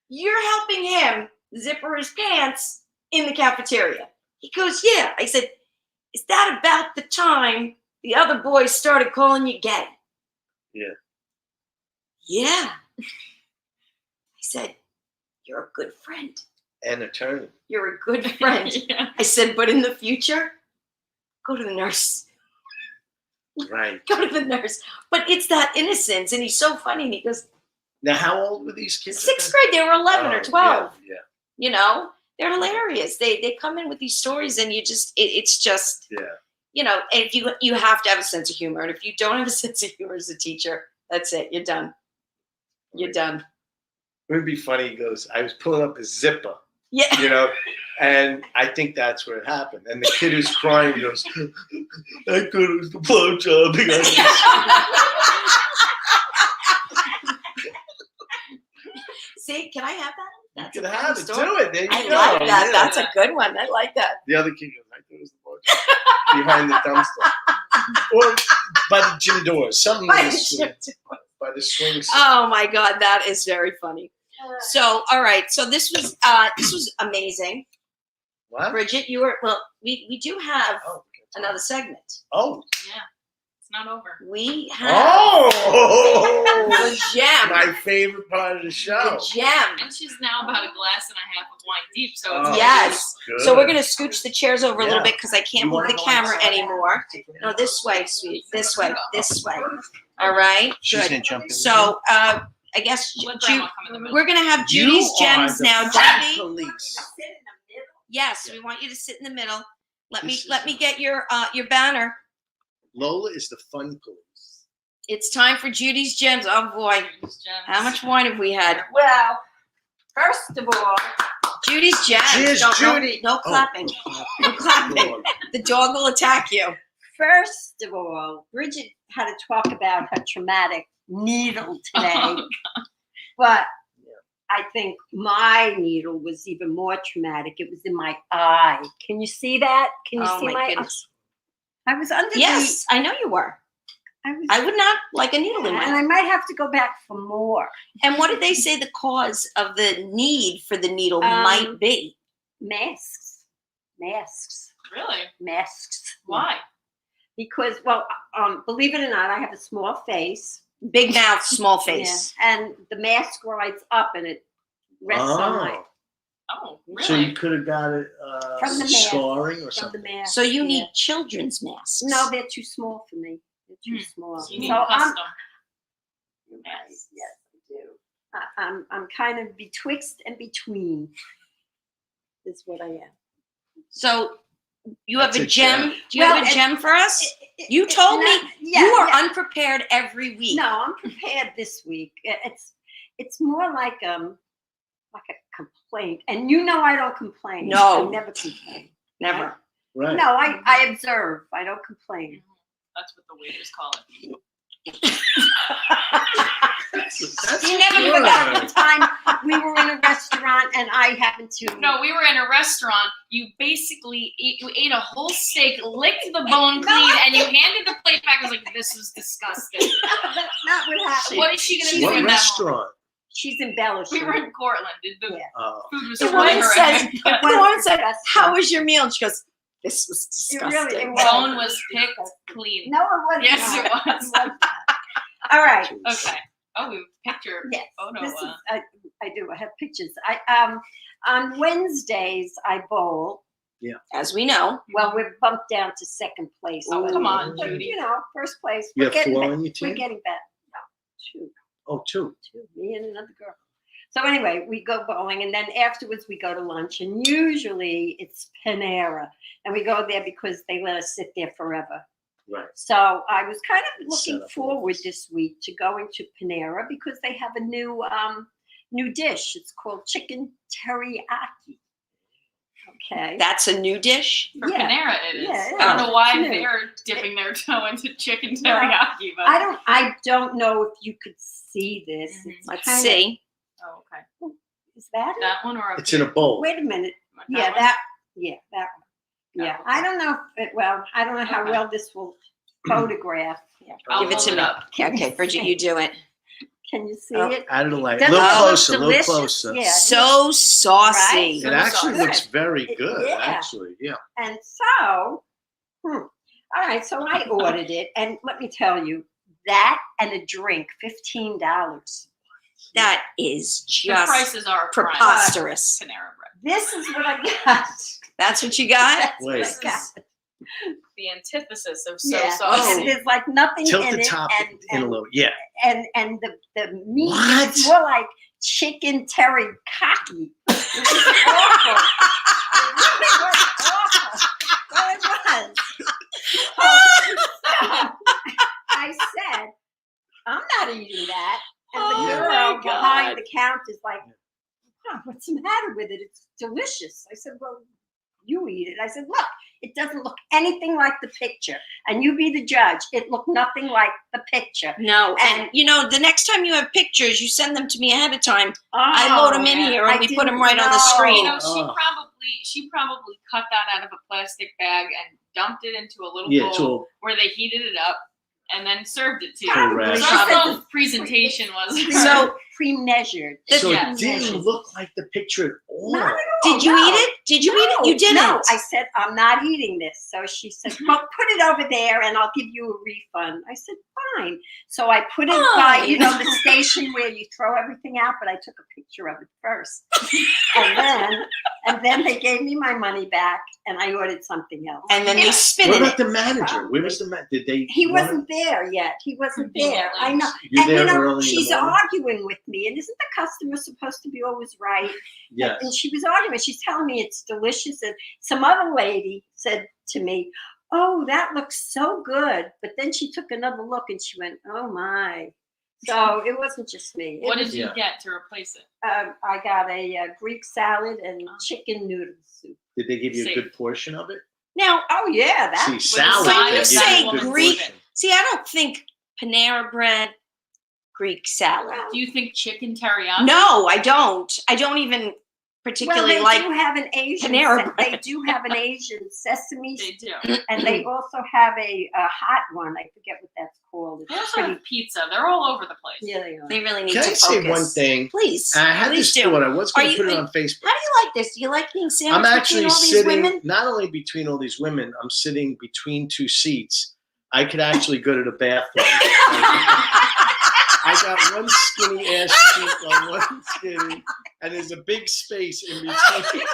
you're helping him zipper his pants in the cafeteria. He goes, yeah. I said, is that about the time the other boys started calling you gay? Yeah. Yeah. I said, you're a good friend. An attorney. You're a good friend. Yeah. I said, but in the future, go to the nurse. Right. Go to the nurse. But it's that innocence, and he's so funny. And he goes, now, how old were these kids? 6th grade. They were 11 or 12. Yeah. You know, they're hilarious. They come in with these stories, and you just, it's just, you know, and if you have to have a sense of humor. And if you don't have a sense of humor as a teacher, that's it. You're done. You're done. It would be funny. He goes, I was pulling up his zipper. Yeah. You know, and I think that's where it happened. And the kid who's crying goes, I thought it was the blowjob. See, can I have that? That's you can have it. Do it. There you I go. like that. Yeah. That's a good one. I like that. The other kid goes, I thought it was the blowjob. Behind the dumpster. Or by the gym door. Something By like the by the swing. Oh my God, that is very funny. So, all right. So this was amazing. What? Bridget, you were we do have another segment. Oh. Yeah. It's not over. We have the gem. My favorite part of the show. The gem. And she's now about a glass and a half of wine deep. So it's yes. Good. So we're gonna scooch the chairs over a little bit because I can't move the camera anymore. No, this way, sweet. This way. This way. All right. She's Good. gonna jump in. So I guess Let Grandma come in the middle. we're gonna have Judy's gems now. Judy. Police. Yes, we want you to sit in the middle. Let me get your banner. Lola is the fun police. It's time for Judy's gems. Oh boy, Judy's gems. how much wine have we had? Well, first of all, Judy's gems. Cheers, Judy. No clapping. No clapping. The dog will attack you. first of all, Bridget had to talk about her traumatic needle today, but I think my needle was even more traumatic. It was in my eye. Can you see that? Can you see my goodness. I was under Yes, I know you were. I would not like a needle in my and I eye. might have to go back for more. And what did they say the cause of the need for the needle might be? Masks. Really? Masks. Why? Because, well, believe it or not, I have a small face. Big mouth, small face. Yeah. And the mask rides up and it rests on my Oh, really? So you could have got it From the mask. scarring or From something. the mask. So you yeah. need children's masks. No, they're too small for me. They're too small. So you need So custom. yes, I do. I'm kind of betwixt and between. Is what I am. So you have That's a a gem. gem. Do you have a gem for us? You told me you are unprepared every week. No, I'm prepared this week. It's more like a complaint, and you know I don't complain. No. I never complain. Never. Right. No, I observe. I don't complain. That's what the waiters call it. That's You never good. forgot the time we were in a restaurant and I happened to. No, we were in a restaurant. You basically ate a whole steak, licked the bone clean, and you handed the plate back. I was like, this was disgusting. That's not what happened. What is she going to do What in that moment? restaurant? She's embellishing. We were in Cortland. The Yeah. food was The really one said, horrific. the was one said, disgusting. "How was your meal?" And she goes, "This was It disgusting." really Bone was picked clean. No, it wasn't. Yes, it was. All right. Okay. Oh, we have a picture. Yes. Photo. This is, I do. I have pictures. On Wednesdays I bowl. As we know, Well, we're bumped down to second place. Oh, but- come on, but, Judy. You know, first place. You We're have getting 4 better. on your We're team? getting better. No, 2. Oh, 2. 2. Me and another girl. So anyway, we go bowling, and then afterwards we go to lunch, and usually it's Panera, and we go there because they let us sit there forever. Right. So I was kind of looking Set up forward always. this week to going to Panera because they have a new dish. It's called chicken teriyaki. Okay. that's a new dish. For Yeah. Panera, it is. Yeah, I don't know why it's new. they're dipping their toe into chicken Well, teriyaki, but I don't know if you could see this. Mhm. It's Let's kinda- see. oh, okay. Is that it? That one or a It's in a bowl. Wait a minute. that Yeah, one? that one. Yeah, Oh, I don't know. I don't know how Okay. well this will photograph. Yeah. I'll Give it hold to it me. up. Okay, Bridget, you do it. Can you see Oh, it? out of the light. A Doesn't little it look closer. A little delicious? closer. Yeah. So saucy. Right? It actually Good. looks very good. Yeah. Actually, yeah. And so, all right. So I ordered it, and let me tell you, that and a drink, $15. That is The just prices are prime. preposterous. Panera bread. This is what I got. That's what you got? That's Wait. what I This got. is the antithesis of so Yeah. saucy. There's like nothing Tilt in the it, top and in a little. Yeah. and the meat What? is more like chicken teriyaki. It was awful. It really was awful. Well, it was. I said, I'm not eating that. And the Oh girl my behind God. the counter is like, "Huh, what's the matter with it? It's delicious." I said, "Well, you eat it." I said, "Look, it doesn't look anything like the picture. And you be the judge. It looked nothing like the picture." No, and And- you know, the next time you have pictures, you send them to me ahead of time. I load them in yeah. here and I we put them didn't right on the know. screen. You know, Oh. she probably cut that out of a plastic bag and dumped it into a little Yeah. bowl It's all where they heated it up and then served it to you. Correct. So I don't know if presentation was. So- pre-measured. So Yeah. it didn't look like the picture at all. Not at all. Did you no. eat it? Did you eat it? No, You didn't. No, I said, "I'm not eating this." So she said, "Well, put it over there and I'll give you a refund." I said, "Fine." So I put it by, Fine. the station where you throw everything out, but I took a picture of it first. and then they gave me my money back and I ordered something else. And then Yeah. they spit What in about it. the manager? Where was the manager? Did they? He wanna- wasn't there yet. He wasn't there. I know. You're And there early in the she's morning? arguing with me. And isn't the customer supposed to be always right? Yes. And she was arguing. She's telling me it's delicious. And some other lady said to me, "Oh, that looks so good." But then she took another look and she went, "Oh my." So it wasn't just me. What It did was, you Yeah. get to replace it? I got a Greek salad and chicken noodle soup. Did they give you a Safe. good portion of it? Now, Oh yeah, that. See, was- salad. side they of give say you a good Greek- portion. see, I don't think Panera bread, Greek salad. Do you think chicken teriyaki? No, I don't. I don't even particularly Well, they like. do have an Asian. Panera They do have an Asian sesame, They do. and they also have a hot one. I forget what that's called. They It's also pretty. have pizza. They're all over the place. Yeah, they are. They really need Can to I focus. say one thing? Please. I had please this do. thought. I was going Are to put you- it on Facebook. How do you like this? Do you like being I'm sandwiched actually between all these sitting women? not only between all these women. I'm sitting between 2 seats. I could actually go to the bathroom. I got one skinny ass cheek on one skinny, and there's a big space in between.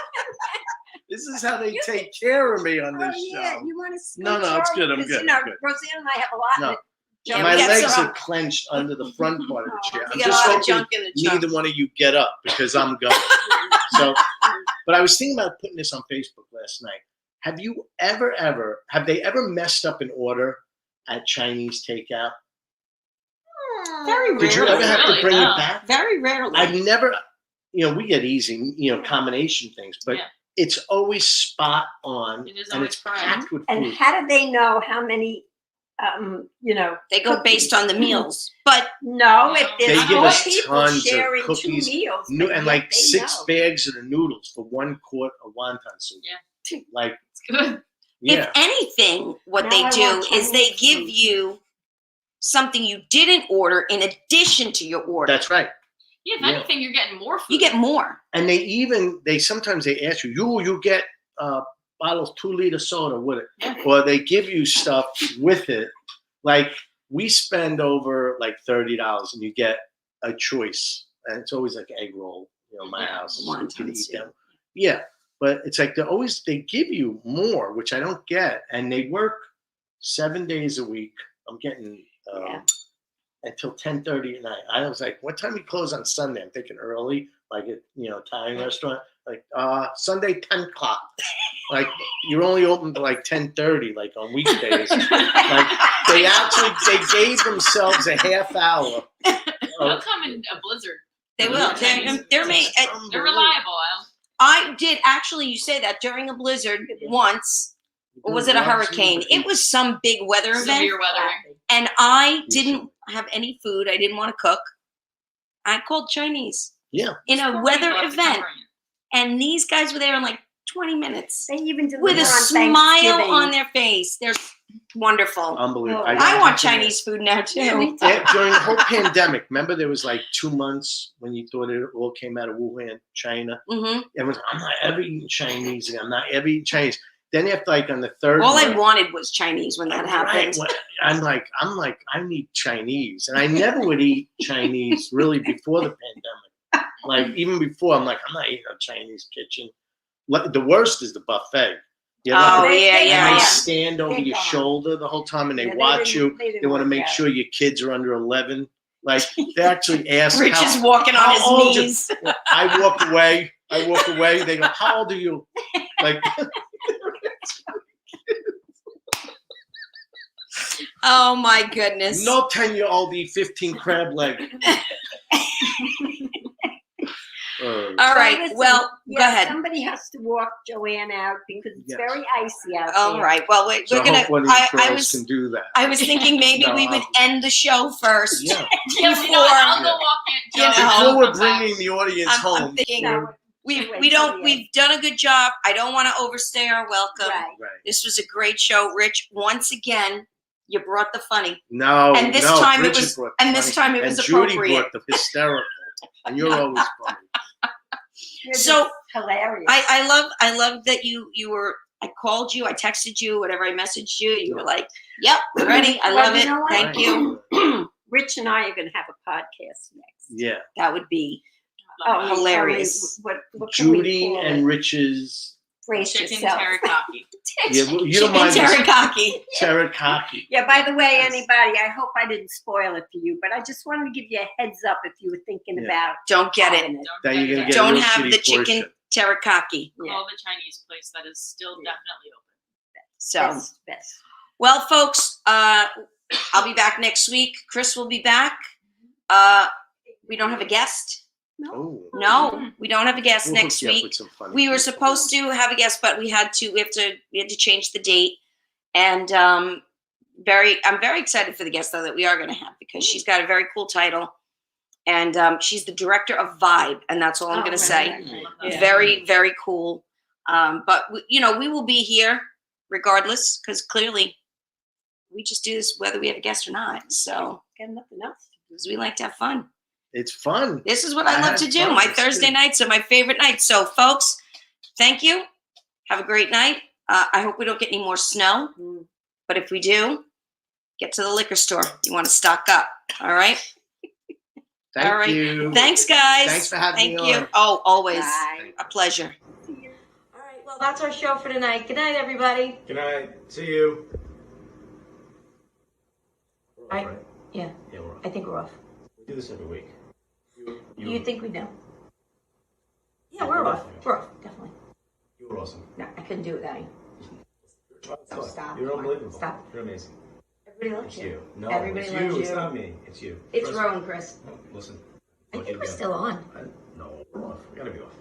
This is how they take care of me on this yeah, show. you want to No, it's good. I'm good. You know, I'm good. Roseanne and I have a lot. No. Of Yeah, My we got legs some- are clenched under the front part of the chair. I'm We got a just lot of hoping junk in the trunk. neither one of you get up because I'm going. So, but I was thinking about putting this on Facebook last night. Have they ever messed up an order at Chinese takeout? Very Did you rarely. ever have to Really? bring No. it back? Very rarely. I've never, we get easy, combination things, but Yeah. it's always spot on It is and always it's correct. packed with And food. how do they know how many? They go based on the meals, but No, if They there's give four us people tons of sharing cookies, 2 meals, No, but and yet like they 6 know. bags of the noodles for 1 quart of wonton soup. Yeah. Like, It's good. yeah. if anything, what Now they I do want is they Chinese give food. you something you didn't order in addition to your order. That's right. Yeah, if Yeah. anything, you're getting more food. You get more. And they sometimes they ask you get a bottle of 2-liter soda with it. Or they give you stuff with it. Like we spend over like $30 and you get a choice. And it's always like egg roll, my house. So you can Wonton eat soup. them. Yeah. But it's like they give you more, which I don't get. And they work 7 days a week. I'm getting Yeah. until 10:30 at night. I was like, what time you close on Sunday? I'm thinking early, like at Italian restaurant. Like Sunday 10 o'clock. Like you're only open to like 10:30, like on weekdays. Like they gave themselves a half hour. They'll come in a blizzard. They will. They're made. They're reliable. I did actually. You say that during a blizzard once, or was it a hurricane? It was some big weather event, Severe weathering. and I didn't have any food. I didn't want to cook. I called Chinese. Yeah. In a Poor weather people have to come event, bring it. and these guys were there in like 20 minutes They even deliver with a on smile Thanksgiving. on their face. They're wonderful. Unbelievable. Oh, I want Chinese food now too. Yeah, me too. During the whole pandemic, remember there was like 2 months when you thought it all came out of Wuhan, China. Hmm. Everyone's, I'm not ever eating Chinese again. I'm not ever eating Chinese. Then after like on the third All I month, wanted was Chinese when that happened. right, I'm like, I need Chinese. And I never would eat Chinese really before the pandemic. Like even before, I'm like, I'm not eating a Chinese kitchen. The worst is the buffet. You know, Oh, They- yeah, they- yeah, and they yeah. stand over They're your gone. shoulder the whole time and they Yeah, watch you. didn't They want to work make out. sure your kids are under 11. Like they actually ask Rich how, is walking on how old his you- knees. I walk away. They go, how old are you? Like, Oh my goodness. no 10-year-old eat 15 crab leg. All right. listen, Well, yeah, go ahead. Somebody has to walk Joanne out because it's Yes. very icy out All there. right. Well, we're So I gonna. hope one of these I girls was. can do that. I was thinking maybe No, we would I'll- end the show first. Yeah. Yeah, you know what? I'll go Yeah. walk in. You know, I'll Before we're come back. bringing the audience I'm home. thinking No, we wait we till don't. the end. We've done a good job. I don't want to overstay our welcome. Right. Right. This was a great show, Rich. Once again, you brought the funny, No, And this no, time it Bridget was- brought the and this funny, time it was and Judy appropriate. brought the hysterical, and you're always funny. You're So, just hilarious. I love that you were. I called you. I texted you. Whatever I messaged you, you were like, "Yep, we're ready. I Well, love you it. know what? Thank you." Rich and I are going to have a podcast next. Yeah, That would be Oh, hilarious. What can we Judy call and it? Rich's. Brace Chicken yourself. teriyaki. Yeah, well, you don't chicken mind this teriyaki. teriyaki. Yeah, by the way, Yes. anybody, I hope I didn't spoil it for you, but I just wanted to give you a heads up if you were thinking Yeah. about Don't get it. having it. That you're gonna get a Don't real have shitty the chicken portion. teriyaki. Yeah. Call the Chinese place that is still Yeah. definitely open. So, Best. well, folks, I'll be back next week. Chris will be back. We don't have a guest. Oh, No, we don't have a guest we'll next hook you up week. with some funny We were people. supposed to have a guest, but we had to change the date. And I'm very excited for the guest though that we are going to have because she's got a very cool title, and she's the director of Vibe, and that's all I'm Oh, going to right, say. right, right. Love Yeah. that. Very, very cool. But we will be here regardless because clearly we just do this whether we have a guest or not. So Got nothing else to do. because we like to have fun. It's fun. This is what I love had to do. fun. My It's Thursday good. nights are my favorite nights. So, folks, thank you. Have a great night. I hope we don't get any more snow. Mm. But if we do, get to the liquor store. You want to stock up. All right? Thank All right. you. Thanks, guys. Thanks for having Thank me you. on. Oh, always Bye. a pleasure. See you. All right, well, that's our show for tonight. Good night, everybody. Good night. See you. We're off, I- right? Yeah, Yeah, we're off. I think we're off. We do this every week. You think we know? Yeah, Yeah, we're we're off. definitely off. We're off, definitely. You were awesome. No, I couldn't do it without you. Oh, stop. You're Come on, unbelievable. stop. You're amazing. Everybody It's loves you. you. No, Everybody it's loves you. you. It's not me. It's you. It's Trust me. Rowan, Chris. No, listen. I Look, think you'll we're be still on. No, we're off. We gotta be off.